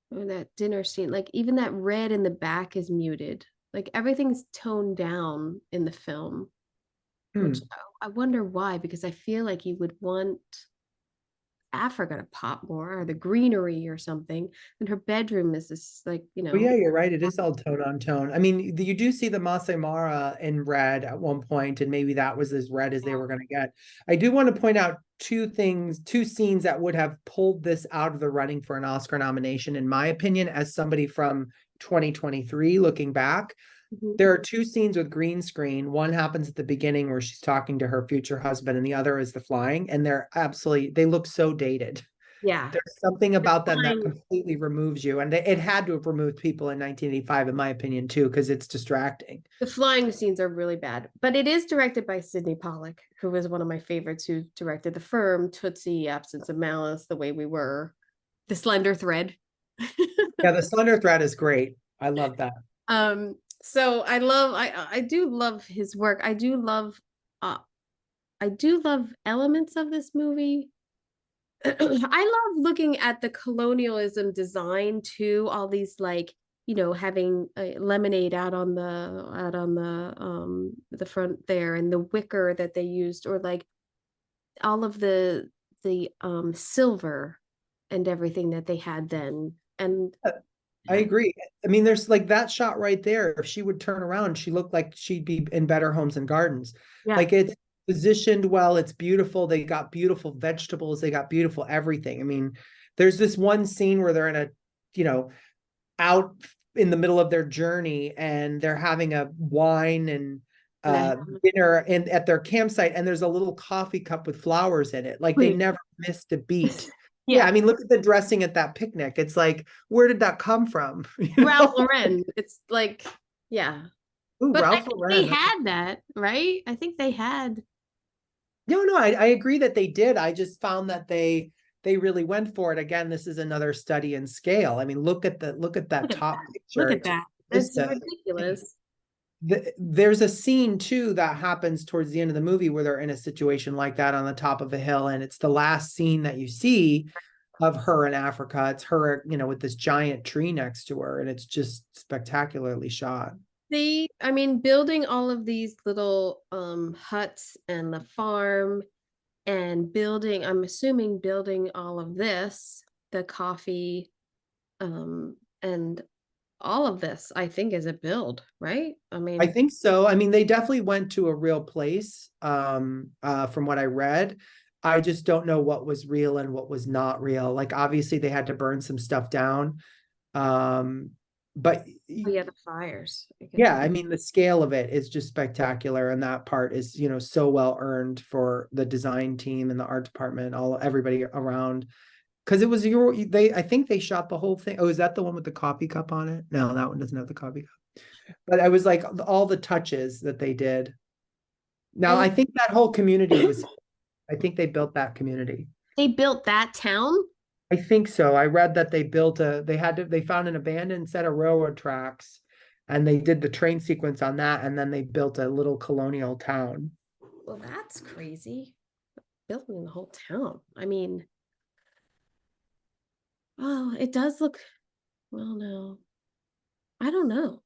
that dinner scene, like even that red in the back is muted. Like everything's toned down in the film, which I wonder why, because I feel like you would want Africa to pop more, or the greenery or something. And her bedroom is this, like, Oh yeah, you're right. It is all tone on tone. I mean, you do see the Masai Mara in red at one point, and maybe that was as red as they were going to get. I do want to point out two scenes that would have pulled this out of the running for an Oscar nomination, in my opinion, as somebody from 2023 looking back. Mhm. There are two scenes with green screen. One happens at the beginning where she's talking to her future husband, and the other is the flying, and they look so dated. Yeah. There's something about them that Flying, completely removes you. And it had to have removed people in 1985, in my opinion, too, because it's distracting. the flying scenes are really bad, but it is directed by Sidney Pollack, who was one of my favorites, who directed The Firm, Tootsie, Absence of Malice, The Way We Were, The Slender Thread. Yeah, the Slender Thread is great. I love that. So I do love his work. Uh I do love elements of this movie. I love looking at the colonialism design too, all these, like, having a lemonade out on the front there, and the wicker that they used, or like all of the silver and everything that they had then. And I agree. I mean, there's like that shot right there. If she would turn around, she looked like she'd be in Better Homes and Gardens. yeah, Like, it's positioned well, it's beautiful. They got beautiful vegetables, they got beautiful everything. I mean, there's this one scene where they're in a, out in the middle of their journey, and they're having a wine and dinner and at their campsite, and there's a little coffee cup with flowers in it. Like, they never missed a beat. Yeah, I mean, look at the dressing at that picnic. It's like, where did that come from? Ralph Lauren. It's like, yeah. Ooh, But I Ralph think Lauren. they had that, right? I think they had. No, I agree that they did. I just found that they really went for it. Again, this is another study in scale. I mean, look at that Look at top that. picture. Look at that. It's Vista. ridiculous. There's a scene too that happens towards the end of the movie where they're in a situation like that on the top of a hill, and it's the last scene that you see of her in Africa. It's her, with this giant tree next to her, and it's just spectacularly shot. I mean, building all of these little huts and the farm, and I'm assuming building all of this, the coffee, and all of this, I think, is a build, right? I I mean, think so. I mean, they definitely went to a real place, from what I read. I just don't know what was real and what was not real. Like, obviously they had to burn some stuff down. But oh yeah, the fires. yeah, I mean, the scale of it is just spectacular. And that part is, so well earned for the design team and the art department, everybody around. Because it was I think they shot the whole thing. Oh, is that the one with the coffee cup on it? No, that one doesn't have the coffee cup. But I was like, all the touches that they did. Now, I think that whole community I think they built that community. They built that town? I think so. I read that they found an abandoned set of railroad tracks, and they did the train sequence on that, and then they built a little colonial town. Well, that's crazy. Building the whole town. I mean, oh, it does look, well, no. I don't know.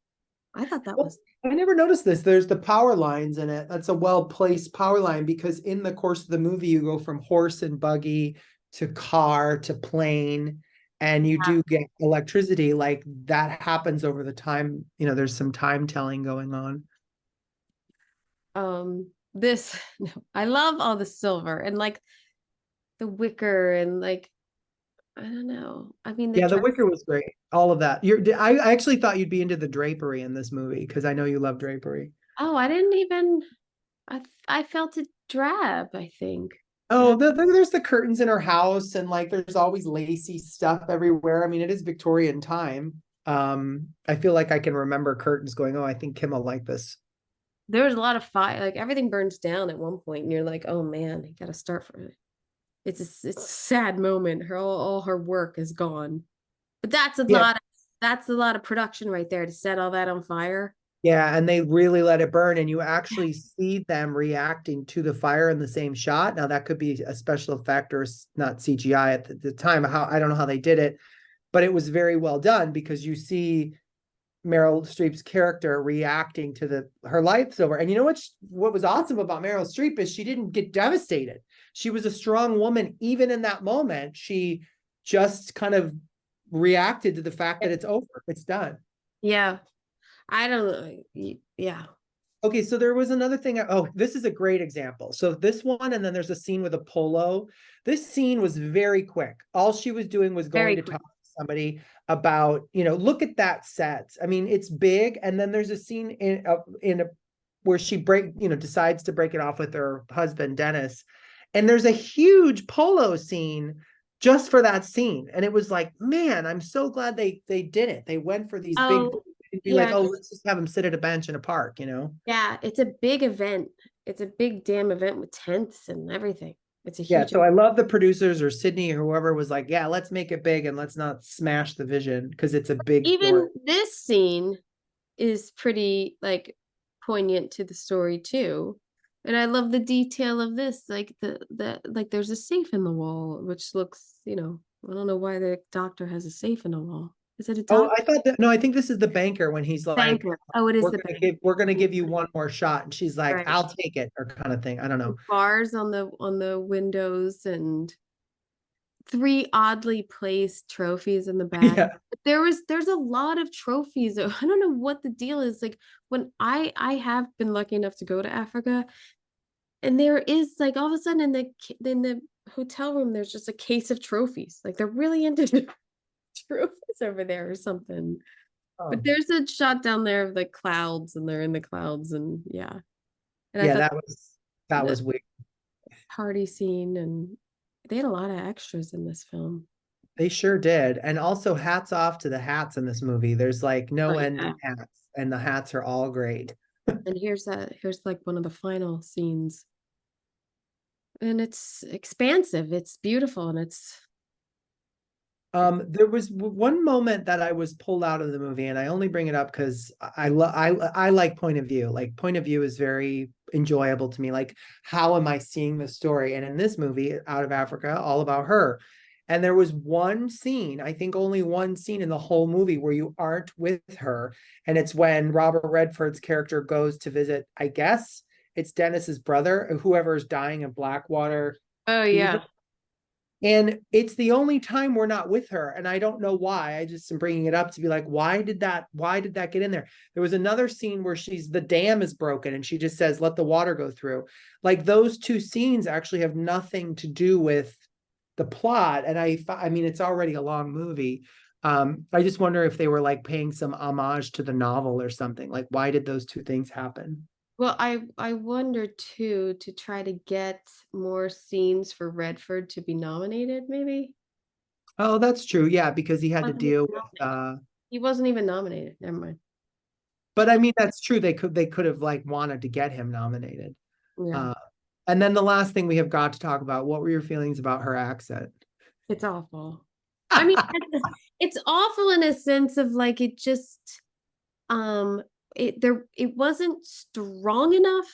I thought that was. I never noticed this. There's the power lines in it. That's a well-placed power line, because in the course of the movie, you go from horse and buggy to car to plane, and you do get electricity. Like, that happens over the time. There's some time telling going on. This, no, I love all the silver and like the wicker and like, I don't know. I mean, Yeah, the wicker was great. All of that. I actually thought you'd be into the drapery in this movie, because I know you love drapery. oh, I didn't even, I felt it drab, I think. Oh, there's the curtains in her house, and like there's always lacy stuff everywhere. I mean, it is Victorian time. I feel like I can remember curtains going, oh, I think Kim will like this. There was a lot of fire, like everything burns down at one point, and you're like, oh man, you gotta start from it. It's a sad moment. All her work is gone. But that's a lot of production right there to set all that on fire. Yeah, and they really let it burn, and you actually see them reacting to the fire in the same shot. Now, that could be a special effect or not CGI at the time. I don't know how they did it, but it was very well done, because you see Meryl Streep's character reacting to her life's over. And you know what was awesome about Meryl Streep is she didn't get devastated. she was a strong woman. Even in that moment, she just kind of reacted to the fact that it's over, it's done. Yeah. I don't know. Yeah. Okay, so there was another thing. Oh, this is a great example. So this one, and then there's a scene with a polo. This scene was very quick. All she was doing was going to talk to somebody about, look at that set. I mean, it's big. And then there's a scene where she decides to break it off with her husband, Dennis. And there's a huge polo scene just for that scene. And it was like, man, I'm so glad they did it. They went for these big, be like, oh, let's just have them sit at a bench in a park, Yeah, it's a big event. It's a big damn event with tents and everything. It's a huge so I love the producers or Sydney or whoever was like, yeah, let's make it big and let's not smash the vision because it's a big even story. This scene is pretty like poignant to the story too. And I love the detail of this, like like there's a safe in the wall, which looks, I don't know why the doctor has a safe in the wall. Is it a doctor? Oh, I thought that, no, I think this is the banker when he's like, banker. Oh, it is the banker. We're gonna give you one more shot. And she's like, I'll take it, or kind of thing. I don't know. Bars on the windows and 3 oddly placed trophies in the back. Yeah. There's a lot of trophies. I don't know what the deal is. Like when I have been lucky enough to go to Africa, and there is like all of a sudden in the hotel room, there's just a case of trophies. Like they're really into trophies over there or something. Oh. But there's a shot down there of the clouds, and they're in the clouds, and yeah. And yeah, that was weird. Party scene, and they had a lot of extras in this film. They sure did. And also hats off to the hats in this movie. There's like no end to hats, and the hats are all great. And here's like one of the final scenes. And it's expansive, it's beautiful, and it's there was one moment that I was pulled out of the movie, and I only bring it up because I like point of view. Like point of view is very enjoyable to me. Like, how am I seeing the story? And in this movie, Out of Africa, all about her. And there was one scene, I think only one scene in the whole movie where you aren't with her. And it's when Robert Redford's character goes to visit, I guess it's Dennis's brother, whoever's dying of Blackwater. Oh yeah. Fever. And it's the only time we're not with her. And I don't know why. I just am bringing it up to be like, why did that get in there? There was another scene where the dam is broken and she just says, let the water go through. Like those two scenes actually have nothing to do with the plot. And I mean, it's already a long movie. I just wonder if they were like paying some homage to the novel or something. Like, why did those two things happen? Well, I wonder too, to try to get more scenes for Redford to be nominated, maybe. Oh, that's true. Yeah, because he had to deal with he wasn't even nominated. Never mind. But I mean, that's true. They could have like wanted to get him nominated. Yeah. And then the last thing we have got to talk about, what were your feelings about her accent? It's awful. I mean, it's awful in a sense of like it just it wasn't strong enough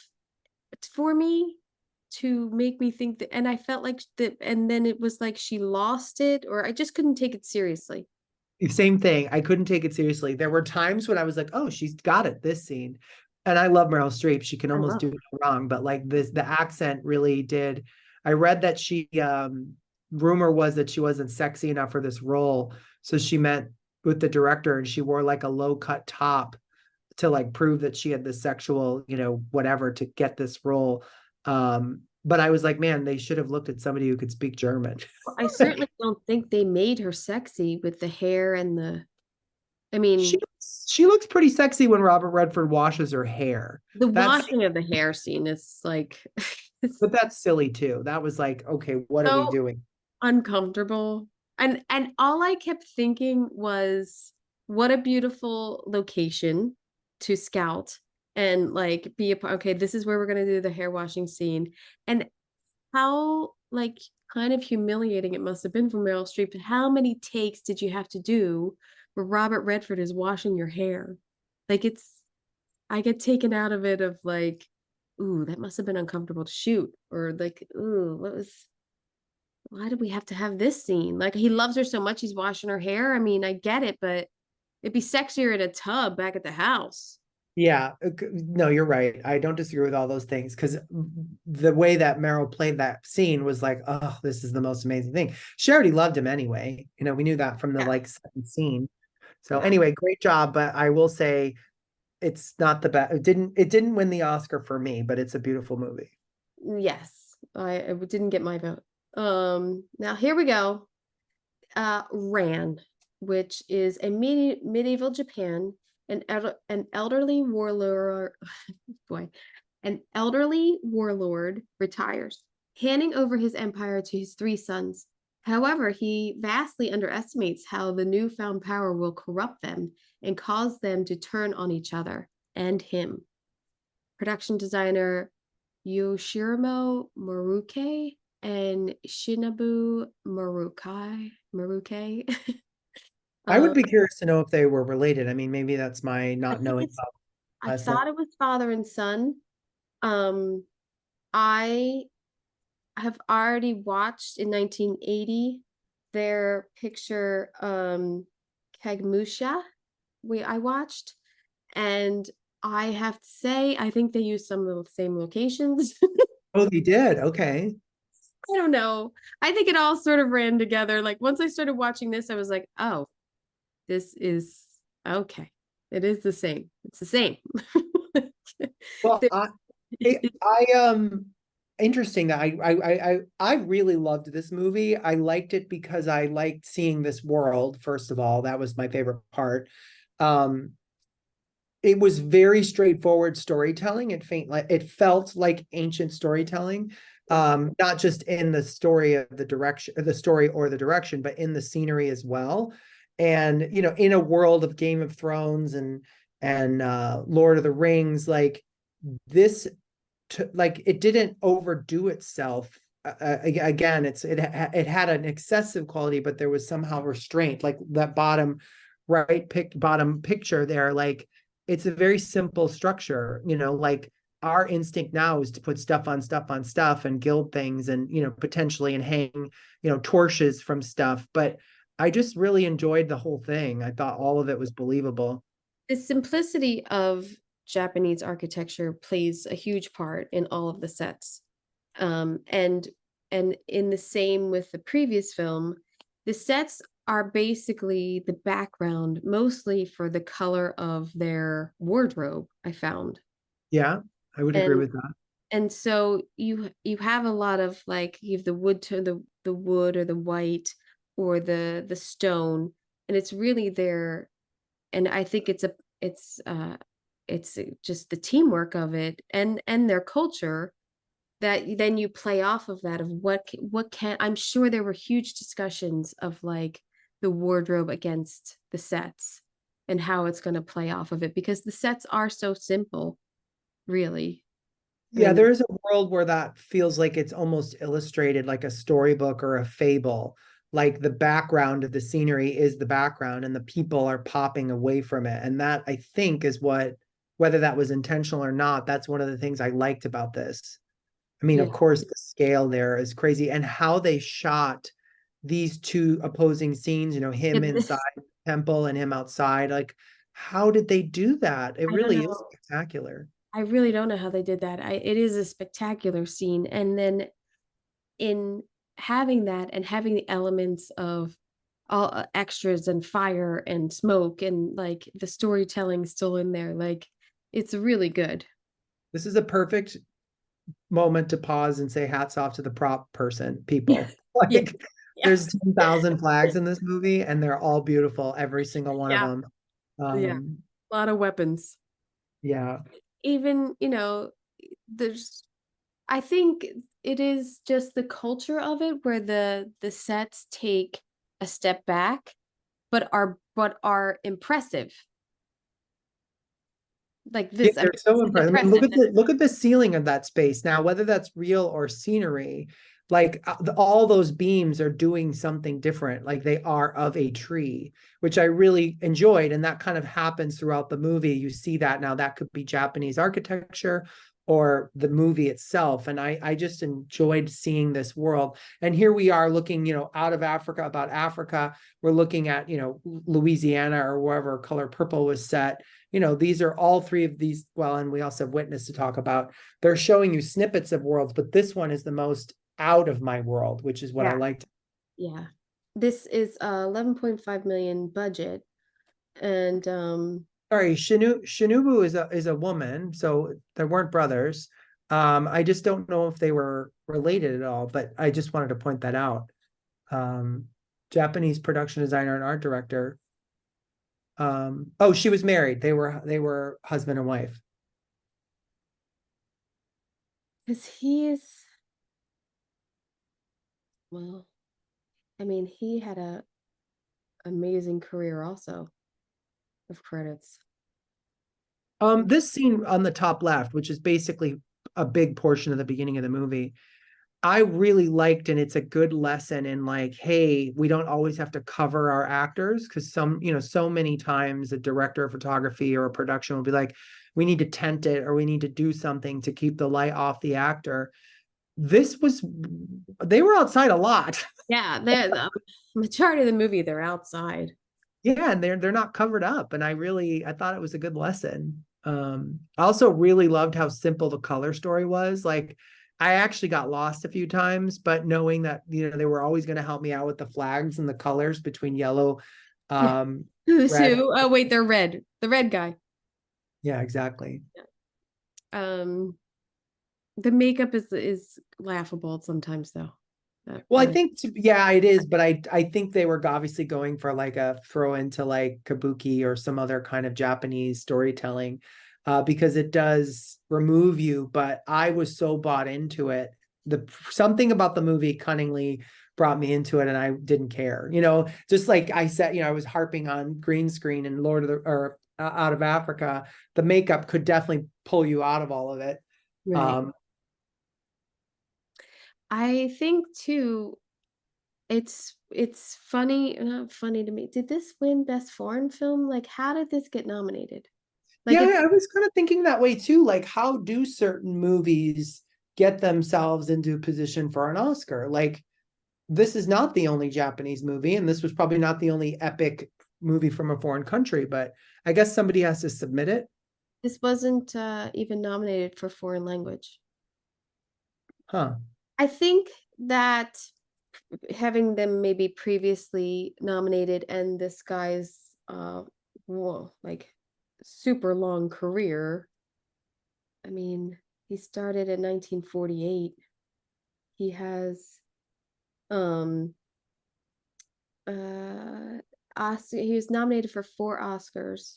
for me to make me think that, and I felt like that, and then it was like she lost it, or I just couldn't take it seriously. Same thing. I couldn't take it seriously. There were times when I was like, oh, she's got it, this scene. And I love Meryl Streep. She can almost do no wrong, but like the accent really did. I read that she rumor was that she wasn't sexy enough for this role. So she met with the director and she wore like a low cut top to like prove that she had the sexual, whatever to get this role. But I was like, man, they should have looked at somebody who could speak German. Well, I certainly don't think they made her sexy with the hair and I mean, she looks pretty sexy when Robert Redford washes her hair. The washing of the hair scene is like, but that's silly too. That was like, okay, what are we doing? Uncomfortable. And all I kept thinking was, what a beautiful location to scout and like be a part. Okay, this is where we're gonna do the hair washing scene, and how like kind of humiliating it must have been for Meryl Streep. How many takes did you have to do where Robert Redford is washing your hair? Like I get taken out of it of like, ooh, that must have been uncomfortable to shoot, or like, ooh, why did we have to have this scene? Like he loves her so much, he's washing her hair. I mean, I get it, but it'd be sexier in a tub back at the house. Yeah, no, you're right. I don't disagree with all those things because the way that Meryl played that scene was like, oh, this is the most amazing thing. She already loved him anyway. You know, we knew that from the Yeah. like second scene. So Yeah. anyway, great job. But I will say it's not the best. It didn't win the Oscar for me, but it's a beautiful movie. Yes, I didn't get my vote. Now here we go. Ran, which is a medieval Japan, an elderly warlord, boy, an elderly warlord retires, handing over his empire to his three sons. However, he vastly underestimates how the newfound power will corrupt them and cause them to turn on each other and him. Production designer Yoshirimo Maruke and Shinobu Maruke. I would um, be curious to know if they were related. I mean, maybe that's my I not think knowing it's about I last name. thought it was father and son. Um, I have already watched in 1980 their picture Kagmusha I watched, and I have to say I think they used some of the same locations. Oh, they did. Okay. I don't know. I think it all sort of ran together. Like once I started watching this, I was like, oh, this is okay. It is the same. It's the same. Well, I interesting that I really loved this movie. I liked it because I liked seeing this world, first of all. That was my favorite part. Um, it was very straightforward storytelling. It felt like ancient storytelling. Not just in the story of the direction, the story or the direction, but in the scenery as well. And you know, in a world of Game of Thrones and Lord of the Rings, like this like it didn't overdo itself. Again, it had an excessive quality, but there was somehow restraint. Like that bottom picture there, like it's a very simple structure. You know, like our instinct now is to put stuff on stuff on stuff and gild things and potentially and hang torches from stuff. But I just really enjoyed the whole thing. I thought all of it was believable. The simplicity of Japanese architecture plays a huge part in all of the sets. And in the same with the previous film, the sets are basically the background mostly for the color of their wardrobe, I found. Yeah, I would agree And with that. and so you have a lot of like you have the wood to the wood or the white or the stone, and it's really there. And I think it's just the teamwork of it and their culture that then you play off of that of what can I'm sure there were huge discussions of like the wardrobe against the sets and how it's going to play off of it because the sets are so simple, really. I Yeah, mean, there is a world where that feels like it's almost illustrated like a storybook or a fable. Like the background of the scenery is the background and the people are popping away from it. And that I think is what, whether that was intentional or not, that's one of the things I liked about this. I mean, of yeah, course, the scale there is crazy and how they shot these two opposing scenes, yeah him inside this the temple and him outside. Like, how did they do that? It I don't really is know. spectacular. I really don't know how they did that. It is a spectacular scene. And then in having that and having the elements of all extras and fire and smoke and like the storytelling still in there, like it's really good. This is a perfect moment to pause and say hats off to the prop Yeah. people. Yeah. Like Yeah. there's 10,000 flags in this movie and they're all beautiful, every single one of Yeah. them. Yeah. Um, A lot of weapons. yeah. Even, there's I think it is just the culture of it where the sets take a step back but are impressive. Like Yeah, this, I they're mean, so this is impressive. I mean, impressive. This is look at the ceiling of that space. Now, whether that's real or scenery, like all those beams are doing something different. Like they are of a tree, which I really enjoyed, and that kind of happens throughout the movie. You see that now. That could be Japanese architecture, or the movie itself. And I just enjoyed seeing this world. And here we are looking, out of Africa, about Africa. We're looking at, Louisiana or wherever Color Purple was set. These are all three of these. Well, and we also have Witness to talk about. They're showing you snippets of worlds, but this one is the most out of my world, which is what I liked. Yeah. This is 11.5 million budget. And Sorry, Shinubu is a woman, so they weren't brothers. I just don't know if they were related at all, but I just wanted to point that out. Japanese production designer and art director. Oh, she was married. They were husband and wife. because well, I mean, he had a amazing career also of credits. This scene on the top left, which is basically a big portion of the beginning of the movie, I really liked, and it's a good lesson in like, hey, we don't always have to cover our actors, because so many times a director of photography or a production will be like, we need to tent it, or we need to do something to keep the light off the actor. They were outside a lot. Yeah, the majority of the movie, they're outside. Yeah, and they're not covered up. And I thought it was a good lesson. I also really loved how simple the color story was. Like, I actually got lost a few times, but knowing that, they were always going to help me out with the flags and the colors between yellow, Who's red. who? Oh, wait, they're red. The red guy. Yeah, exactly. The makeup is laughable sometimes, though. Well, I think, yeah, it is, but I think they were obviously going for like a throw into like kabuki or some other kind of Japanese storytelling, because it does remove you. But I was so bought into it. Something about the movie cunningly brought me into it, and I didn't care. Just like I said, I was harping on green screen and Out of Africa. The makeup could definitely pull you out of all of it. Right. I think too, it's funny, not funny to me. Did this win Best Foreign Film? Like, how did this get nominated? Like, Yeah, I was kind of thinking that way too. Like, how do certain movies get themselves into a position for an Oscar? Like, this is not the only Japanese movie, and this was probably not the only epic movie from a foreign country, but I guess somebody has to submit it. this wasn't even nominated for foreign language. Huh. I think that having them maybe previously nominated and this guy's like super long career. I mean, he started in 1948. He has he was nominated for 4 Oscars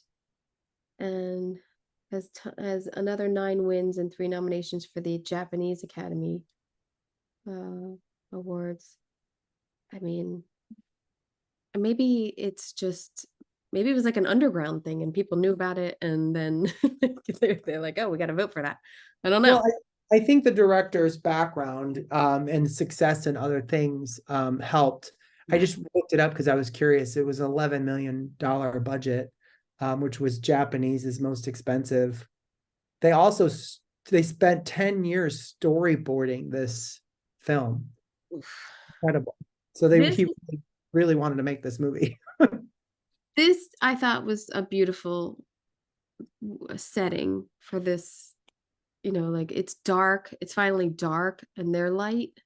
and has another 9 wins and 3 nominations for the Japanese Academy Awards. I mean, maybe it was like an underground thing and people knew about it, and then they're like, oh, we got to vote for that. I don't know. Well, I think the director's background and success in other things helped. I just looked it up because I was curious. It was an $11 million budget, which was Japanese's most expensive. They spent 10 years storyboarding this film. Incredible. So he really wanted to make this movie. This I thought was a beautiful setting for this. Like, it's dark. It's finally dark and they're light,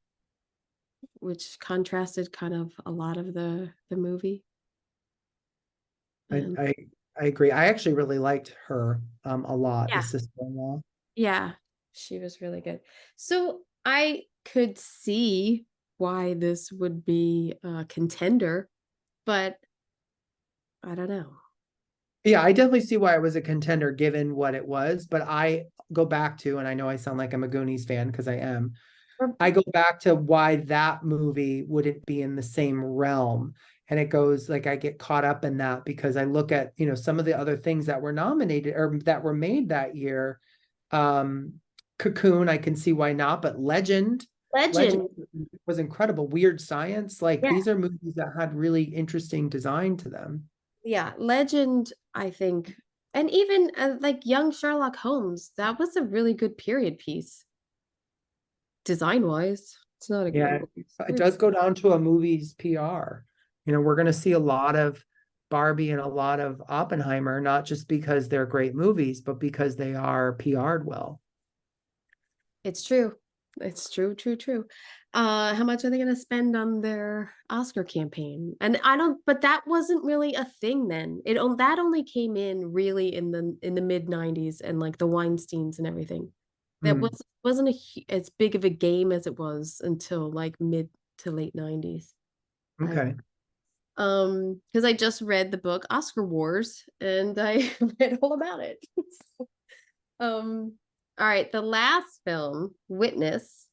which contrasted kind of a lot of the movie. I agree. I actually really liked her a lot, Yeah. the sister-in-law. Yeah, she was really good. So I could see why this would be a contender, but I don't know. Yeah, I definitely see why it was a contender given what it was, but I go back to, and I know I sound like I'm a Goonies fan because I am. I go back to why that movie wouldn't be in the same realm. And it goes like, I get caught up in that because I look at, some of the other things that were nominated or that were made that year. Cocoon, I can see why not, but Legend was incredible. Weird Science, like these are movies that had really interesting design to them. Yeah, Legend, I think And even like young Sherlock Holmes, that was a really good period piece, design wise. It's not a Yeah, it story. does go down to a movie's PR. You know, we're going to see a lot of Barbie and a lot of Oppenheimer, not just because they're great movies, but because they are PR'd well. It's true. It's true, true, true. How much are they going to spend on their Oscar campaign? And I don't, but that wasn't really a thing then. That only came in really in the mid 90s and like the Weinsteins and everything. That Hmm. wasn't as big of a game as it was until like mid to late 90s. I Okay. because I just read the book Oscar Wars and I read all about it. All right, the last film, Witness,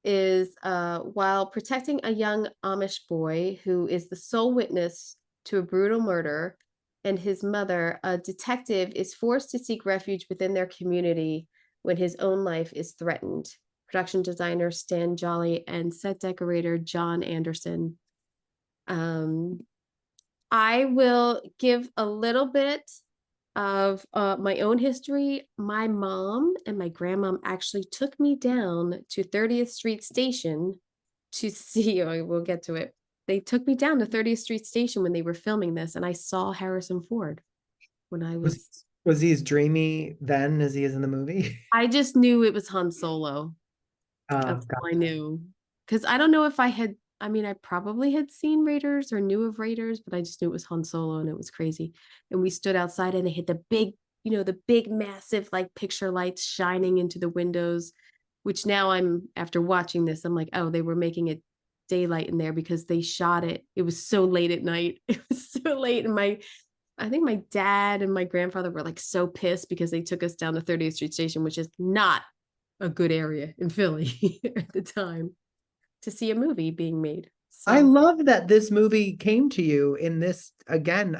is while protecting a young Amish boy who is the sole witness to a brutal murder and his mother, a detective is forced to seek refuge within their community when his own life is threatened. Production designer Stan Jolly and set decorator John Anderson. Um, I will give a little bit of my own history. My mom and my grandmom actually took me down to 30th Street Station to see, oh, we'll get to it. They took me down to 30th Street Station when they were filming this, and I saw Harrison Ford when I Was was, was he as dreamy then as he is in the movie? I just knew it was Han Solo. That's all I Gotcha. knew. Because I don't know if I had, I mean, I probably had seen Raiders or knew of Raiders, but I just knew it was Han Solo and it was crazy. And we stood outside and they had the big, the big, massive, like picture lights shining into the windows, which now after watching this, I'm like, oh, they were making it daylight in there because they shot it. It was so late at night. It was so late. And I think my dad and my grandfather were like so pissed because they took us down to 30th Street Station, which is not a good area in Philly at the time to see a movie being made. I So love that this movie came to you in this again.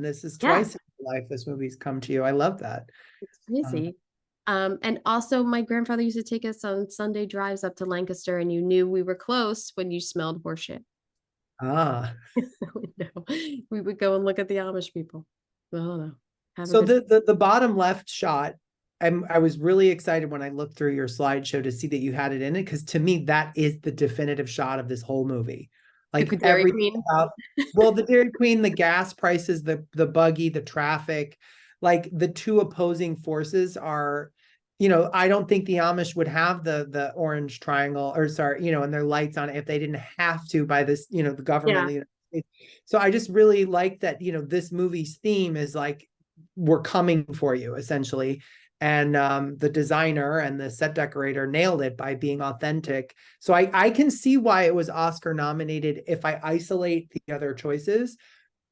This is yeah, twice in your life this movie's come to you. I love that. it's Um, crazy. And also my grandfather used to take us on Sunday drives up to Lancaster, and you knew we were close when you smelled horseshit. ah. No, we would go and look at the Amish people. I don't know. Have a So good the bottom left shot, I was really excited when I looked through your slideshow to see that you had it in it, because to me that is the definitive shot of this whole movie. Like the Dairy everything Queen. about, well, the Dairy Queen, the gas prices, the buggy, the traffic, like the two opposing forces are, I don't think the Amish would have the orange triangle, or sorry, and their lights on it if they didn't have to by this, the government of Yeah. the United States. So I just really like that, this movie's theme is like, we're coming for you, essentially. And the designer and the set decorator nailed it by being authentic. So I can see why it was Oscar nominated if I isolate the other choices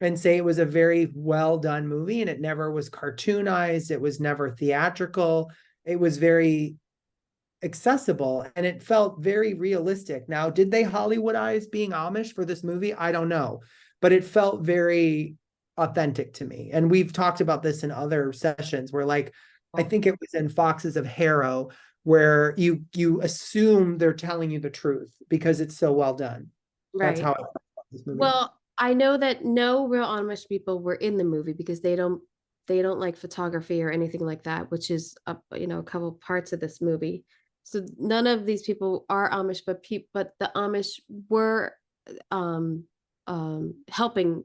and say it was a very well done movie, and it never was cartoonized, it was never theatrical, it was very accessible, and it felt very realistic. Now, did they Hollywoodize being Amish for this movie? I don't know, but it felt very authentic to me. And we've talked about this in other sessions where, like, I think it was in Foxes of Harrow, where you assume they're telling you the truth because it's so well done. That's Right. how I felt about this movie. Well, I know that no real Amish people were in the movie because they don't like photography or anything like that, which is a couple parts of this movie. So none of these people are Amish, but the Amish were um helping,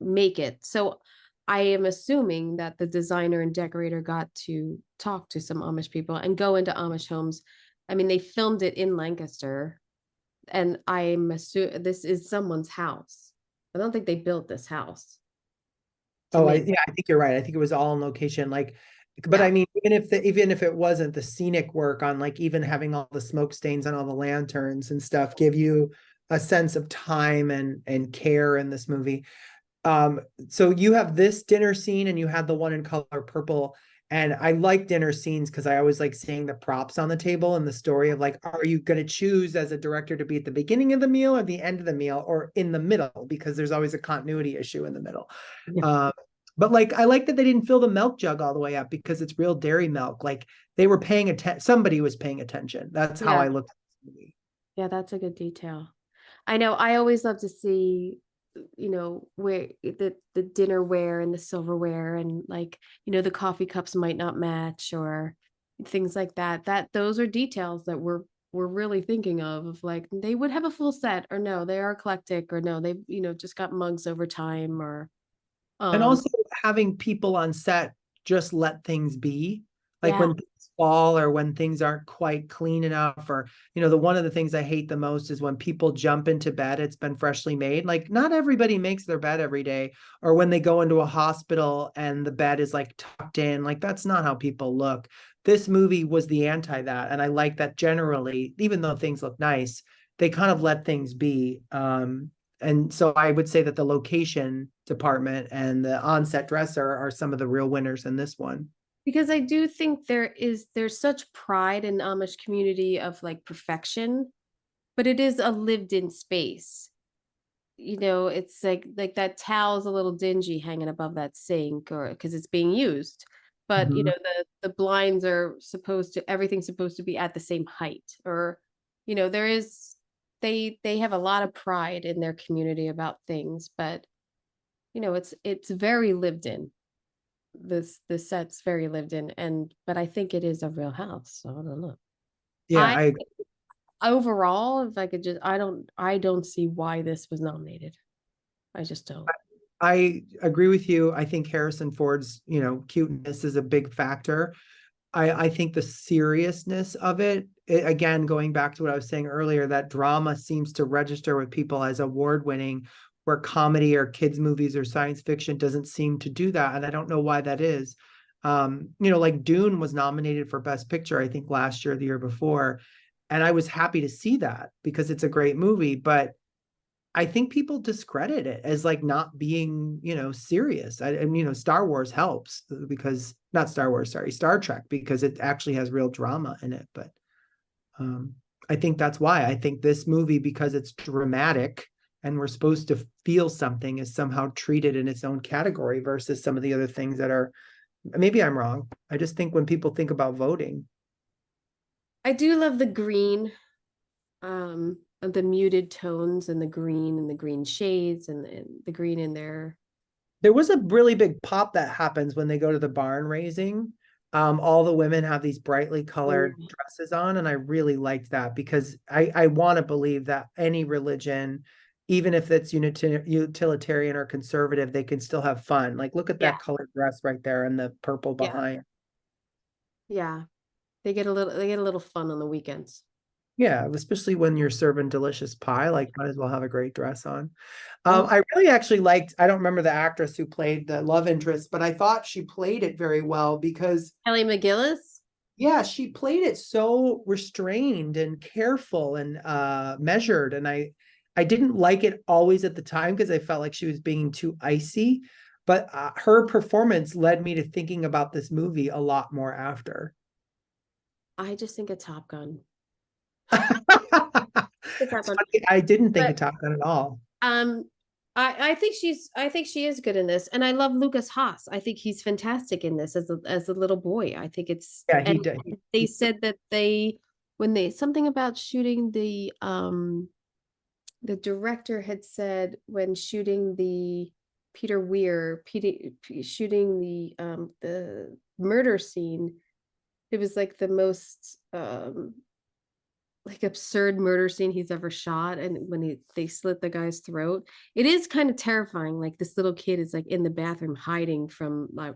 make it. So I am assuming that the designer and decorator got to talk to some Amish people and go into Amish homes. I mean, they filmed it in Lancaster, and I'm assuming this is someone's house. I don't think they built this house to Oh, make. yeah, I think you're right. I think it was all in location. Like, but Yeah. I mean, even if it wasn't, the scenic work on, like, even having all the smoke stains on all the lanterns and stuff give you a sense of time and care in this movie. So you have this dinner scene and you had the one in color purple. And I like dinner scenes because I always like seeing the props on the table and the story of, like, are you going to choose as a director to be at the beginning of the meal or the end of the meal or in the middle? Because there's always a continuity issue in the middle. Yeah. Um, but like, I like that they didn't fill the milk jug all the way up because it's real dairy milk. Like, they were paying attention. Somebody was paying attention. That's how Yeah. I looked at this movie. Yeah, that's a good detail. I know I always love to see where the dinnerware and the silverware, and like, the coffee cups might not match, or things like that. Those are details that we're really thinking of like they would have a full set, or no, they are eclectic, or no, they, just got mugs over time, or And um also having people on set just let things be. Like yeah. when things fall or when things aren't quite clean enough, or, the one of the things I hate the most is when people jump into bed, it's been freshly made. Like not everybody makes their bed every day, or when they go into a hospital and the bed is like tucked in, like that's not how people look. This movie was the anti that. And I like that generally, even though things look nice, they kind of let things be. And so I would say that the location department and the on-set dresser are some of the real winners in this one. Because I do think there's such pride in the Amish community of like perfection, but it is a lived in space. It's like that towel's a little dingy hanging above that sink, or because it's being used. But Mhm. the blinds are everything's supposed to be at the same height, or there is they have a lot of pride in their community about things, but it's very lived in. This set's very lived in, but I think it is a real house, so I don't know. Yeah, I I Overall, if I could just, I don't see why this was nominated. I just don't. I agree with you. I think Harrison Ford's, cuteness is a big factor. I think the seriousness of again, going back to what I was saying earlier, that drama seems to register with people as award winning, where comedy or kids movies or science fiction doesn't seem to do that. And I don't know why that is. Like Dune was nominated for Best Picture, I think last year, or the year before. And I was happy to see that because it's a great movie. But I think people discredit it as like not being, serious. And, Star Wars helps because not Star Wars, sorry, Star Trek, because it actually has real drama in it. But um, I think that's why I think this movie, because it's dramatic and we're supposed to feel something, is somehow treated in its own category versus some of the other things that are, maybe I'm wrong. I just think when people think about voting, I do love the green, of the muted tones, and the green shades, and the green in there. there was a really big pop that happens when they go to the barn raising. All the women have these brightly colored Mm. dresses on, and I really liked that because I want to believe that any religion, even if it's utilitarian or conservative, they can still have fun. Like, look at Yeah, that colored dress right there and the purple yeah, behind. yeah. They get a little fun on the weekends. Yeah, especially when you're serving delicious pie, like might as well have a great dress on. Oh, I really actually liked, I don't remember the actress who played the love interest, but I thought she played it very well because Kelly McGillis. yeah, she played it so restrained and careful and measured. And I didn't like it always at the time because I felt like she was being too icy, but her performance led me to thinking about this movie a lot more after. I just think of Top Gun. The Top It's Gun. funny, I didn't think of But Top Gun at all. um, I think she is good in this, and I love Lucas Haas. I think he's fantastic in this as a little boy. I think it's Yeah, he and did. they said that when they something about shooting the director had said when shooting the shooting the murder scene, it was like the most like absurd murder scene he's ever shot, and when they slit the guy's throat, it is kind of terrifying. Like this little kid is like in the bathroom hiding from like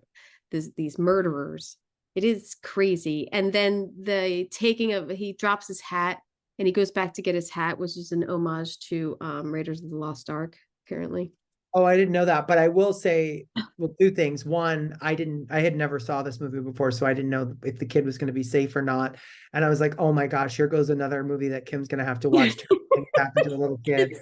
these murderers. It is crazy. And then the taking of he drops his hat and he goes back to get his hat, which is an homage to Raiders of the Lost Ark, apparently. Oh, I didn't know that, but I will say, well, two things. One, I had never saw this movie before, so I didn't know if the kid was going to be safe or not. And I was like, oh my gosh, here goes another movie that Kim's going to have to watch to happen to a little kid.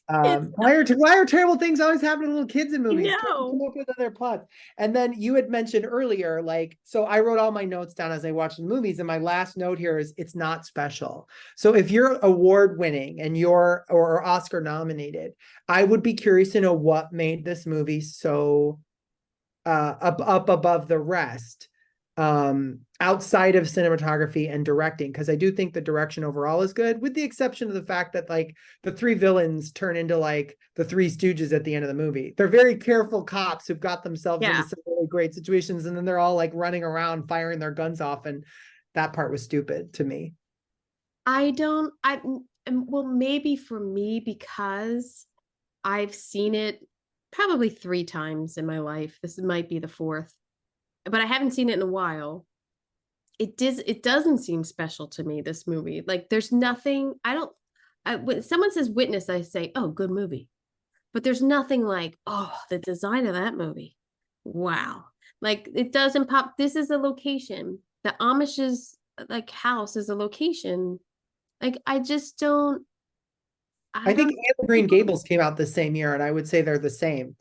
It's Why are terrible things always happening to little kids in movies? Can't we no. come up with other plots? And then you had mentioned earlier, like, so I wrote all my notes down as I watched the movies, and my last note here is it's not special. So if you're award winning and you're or Oscar nominated, I would be curious to know what made this movie so up above the rest. outside of cinematography and directing, because I do think the direction overall is good, with the exception of the fact that like the three villains turn into like the Three Stooges at the end of the movie. They're very careful cops who've got themselves into Yeah. some really great situations, and then they're all like running around firing their guns off, and that part was stupid to me. I don't, well, maybe for me, because I've seen it probably 3 times in my life. This might be the fourth, but I haven't seen it in a while. It doesn't seem special to me, this movie. Like there's nothing, when someone says Witness, I say, oh, good movie. But there's nothing like, oh, the design of that movie. Wow. Like it doesn't pop. This is a location. The Amish's like house is a location. Like I just don't, I I think don't Anne of Green Gables came out the same year, and I would say they're the same.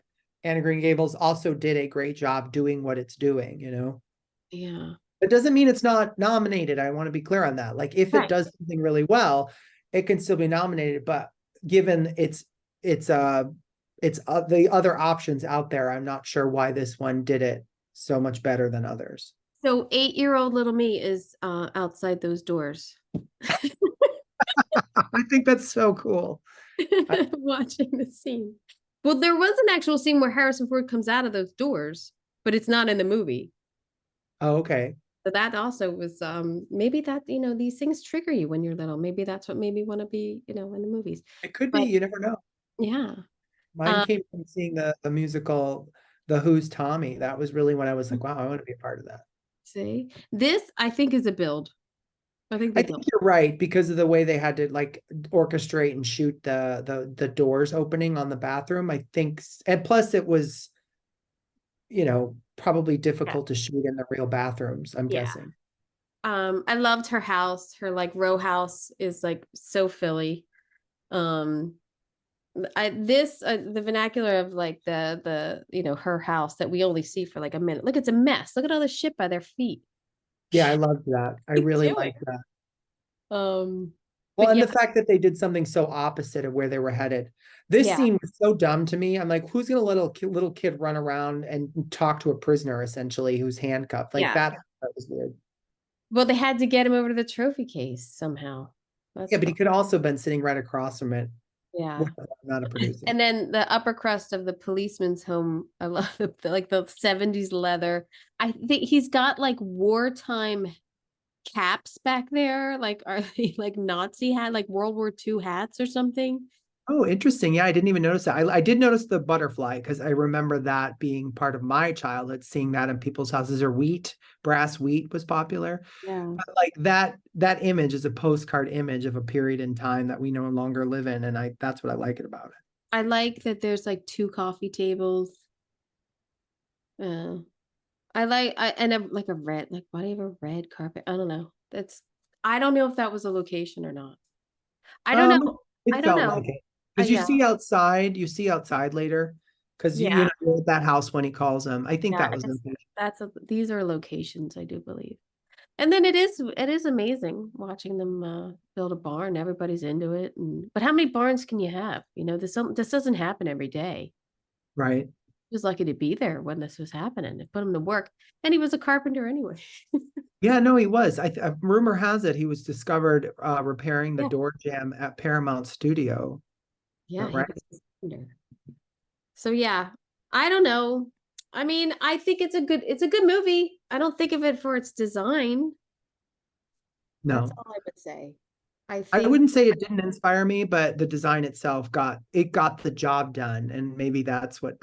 Anne of Green Gables also did a great job doing what it's doing, you know. yeah. It doesn't mean it's not nominated. I want to be clear on that. Like if it Right. does something really well, it can still be nominated. But given it's the other options out there, I'm not sure why this one did it so much better than others. So 8-year-old little me is outside those doors. I think that's so cool. Watching the scene. Well, there was an actual scene where Harrison Ford comes out of those doors, but it's not in the movie. Oh, okay. So that also was maybe that, these things trigger you when you're little. Maybe that's what made me want to be, in the movies. It could be, But you never know. yeah. Mine Um came from seeing the musical The Who's Tommy. That was really when I was like, wow, I want to be a part of that. see. This I think is a build. I think I they think built. you're right because of the way they had to like orchestrate and shoot the doors opening on the bathroom. I think, and plus it was, probably Yeah. difficult to shoot in the real bathrooms, I'm Yeah. guessing. I loved her house. Her like row house is like so Philly. Um the vernacular of like the her house that we only see for like a minute. Look, it's a mess. Look at all the shit by their feet. Yeah, I loved that. I What are really you doing? liked that. Um, Well, but and yeah, the fact that they did something so opposite of where they were headed. This yeah, scene was so dumb to me. I'm like, who's gonna let a little kid run around and talk to a prisoner essentially who's handcuffed? Like yeah. that was weird. Well, they had to get him over to the trophy case somehow. Yeah, That's but fun. he could also been sitting right across from it. Yeah. Whatever, I'm not a producer. And then the upper crust of the policeman's home. I love like the 70s leather. I think he's got like wartime caps back there. Like, are they like Nazi hat, like World War II hats or something? Oh, interesting. Yeah, I didn't even notice that. I did notice the butterfly because I remember that being part of my childhood, seeing that in people's houses, or wheat, brass wheat was popular. Yeah. But like that image is a postcard image of a period in time that we no longer live in. And that's what I like it about it. I like that there's like 2 coffee tables. Uh, and like a red, like why do you have a red carpet? I don't know. I don't know if that was a location or not. I don't Um, know. I it don't felt know. like it. Because Yeah. you see outside later. Because Yeah. you're at that house when he calls them. I think Yeah. that was intentional. These are locations, I do believe. And then it is amazing watching them build a barn. Everybody's into it. But how many barns can you have? This doesn't happen every day. Right. He was lucky to be there when this was happening. They put him to work. And he was a carpenter anyway. Yeah, no, he was. Rumor has it he was discovered repairing the Yeah. door jamb at Paramount Studio. Yeah, he Right. was a carpenter. So yeah, I don't know. I mean, I think it's a good movie. I don't think of it for its design. That's No, all I would say. I I think wouldn't say it didn't inspire me, but the design itself got the job done, and maybe that's what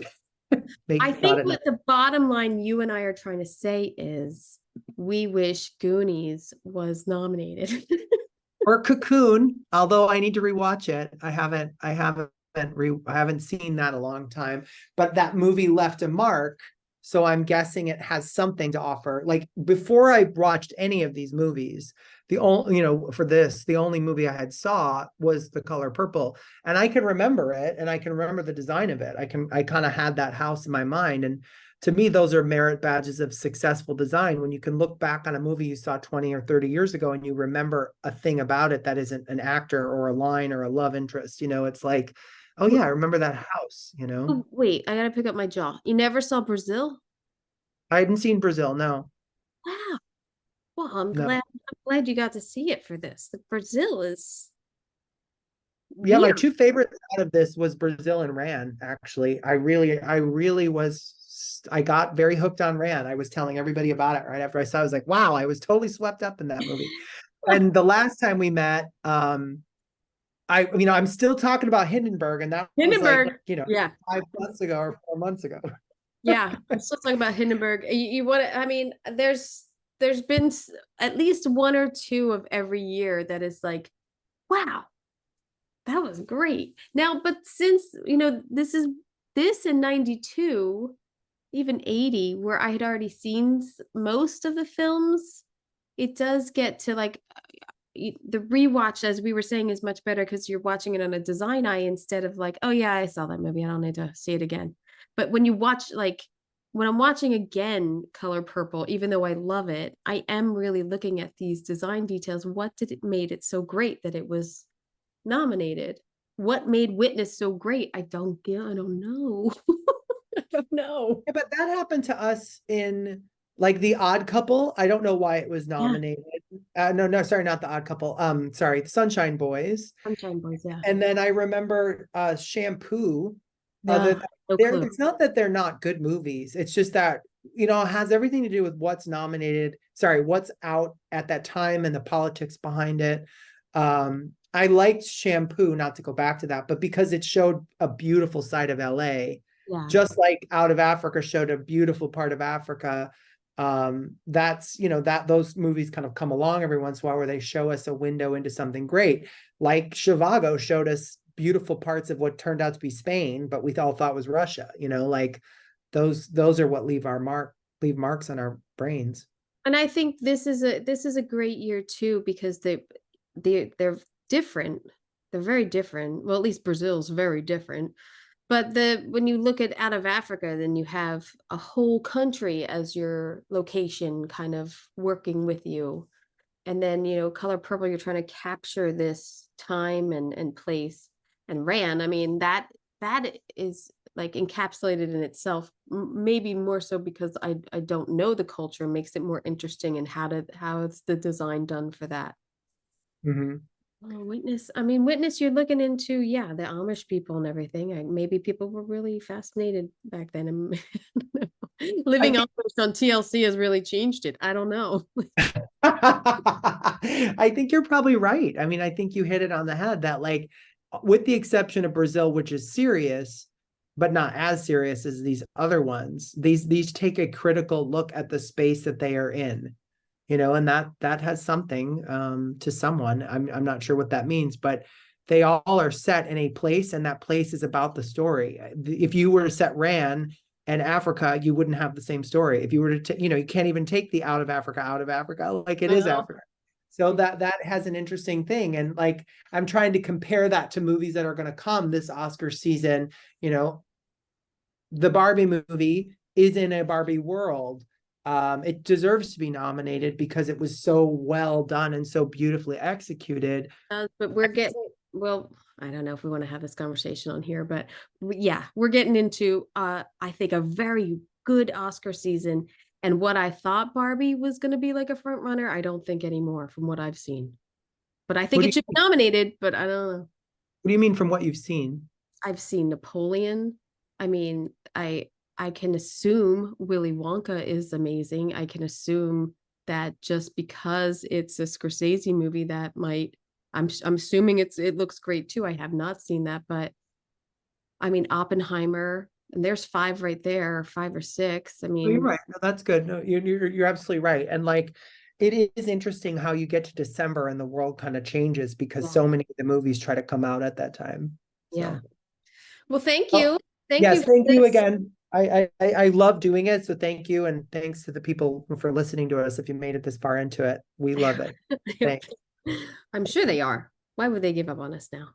I got think it. what the bottom line you and I are trying to say is we wish Goonies was nominated. Or Cocoon, although I need to rewatch it. I haven't seen that in a long time, but that movie left a mark, so I'm guessing it has something to offer. Like before I watched any of these movies, the only, for this, the only movie I had saw was The Color Purple, and I can remember it, and I can remember the design of it. I kind of had that house in my mind, and to me, those are merit badges of successful design. When you can look back on a movie you saw 20 or 30 years ago and you remember a thing about it that isn't an actor or a line or a love interest, it's like, oh yeah, I remember that house. Oh, wait, I gotta pick up my jaw. You never saw Brazil? I hadn't seen Brazil, no. Wow. Well, I'm No. glad you got to see it for this. The Brazil is Yeah, my weird. two favorites out of this was Brazil and Ran, actually. I got very hooked on Ran. I was telling everybody about it right after I saw it. I was like, wow, I was totally swept up in that movie. And the last time we met, I'm still talking about Hindenburg, and that was like, Hindenburg. Yeah. 5 months ago or 4 months ago. Yeah. I'm still talking about Hindenburg. You want to, I mean, there's been at least one or two of every year that is like, wow, that was great. Now, but since, this in 92, even 80, where I had already seen most of the films, it does get to like the rewatch, as we were saying, is much better because you're watching it on a design eye instead of like, oh yeah, I saw that movie, I don't need to see it again. But when you watch, like, when I'm watching again Color Purple, even though I love it, I am really looking at these design details. What did it made it so great that it was nominated? What made Witness so great? I don't know. I don't know. Yeah, but that happened to us in like The Odd Couple. I don't know why it was Yeah. nominated. No, sorry, not The Odd Couple. Sorry, The Sunshine Boys. Sunshine Boys, yeah. And then I remember Shampoo. No, no clue. It's not that they're not good movies. It's just that, it has everything to do with what's nominated. Sorry, what's out at that time and the politics behind it. I liked Shampoo, not to go back to that, but because it showed a beautiful side of LA, Yeah. just like Out of Africa showed a beautiful part of Africa. That's, that those movies kind of come along every once in a while where they show us a window into something great. Like Zhivago showed us beautiful parts of what turned out to be Spain, but we all thought was Russia, like those are what leave marks on our brains. And I think this is a great year too, because they're different. They're very different. Well, at least Brazil's very different. But when you look at Out of Africa, then you have a whole country as your location kind of working with you. And then, Color Purple, you're trying to capture this time and place. And Ran, I mean, that is like encapsulated in itself, maybe more so because I don't know the culture, makes it more interesting. And how is the design done for that? Mm-hmm. Oh, Witness, you're looking into, yeah, the Amish people and everything. Maybe people were really fascinated back then. And living on TLC has really changed it. I don't know. I think you're probably right. I mean, I think you hit it on the head that, like, with the exception of Brazil, which is serious, but not as serious as these other ones, these take a critical look at the space that they are in. And that has something to someone. I'm not sure what that means, but they all are set in a place, and that place is about the story. If you were to set Ran and Africa, you wouldn't have the same story. If you were to, you can't even take the out of Africa, like it is Africa. So that has an interesting thing. And like, I'm trying to compare that to movies that are going to come this Oscar season. The Barbie movie is in a Barbie world. It deserves to be nominated because it was so well done and so beautifully executed. But we're getting, well, I don't know if we want to have this conversation on here, but yeah, we're getting into, I think, a very good Oscar season. And what I thought Barbie was going to be like a front runner, I don't think anymore from what I've seen. But I think it should be nominated, but I don't know. What do you mean from what you've seen? I've seen Napoleon. I mean, I can assume Willy Wonka is amazing. I can assume that just because it's a Scorsese movie, that might, I'm assuming it looks great too. I have not seen that, but I mean, Oppenheimer, and there's 5 right there, 5 or 6. I mean, you're right. No, that's good. No, you're absolutely right. And like, it is interesting how you get to December and the world kind of changes because so many of the movies try to come out at that time. Yeah. Well, thank you. Yes, thank you again. I love doing it. So thank you. And thanks to the people for listening to us. If you made it this far into it, we love it. Thanks. I'm sure they are. Why would they give up on us now?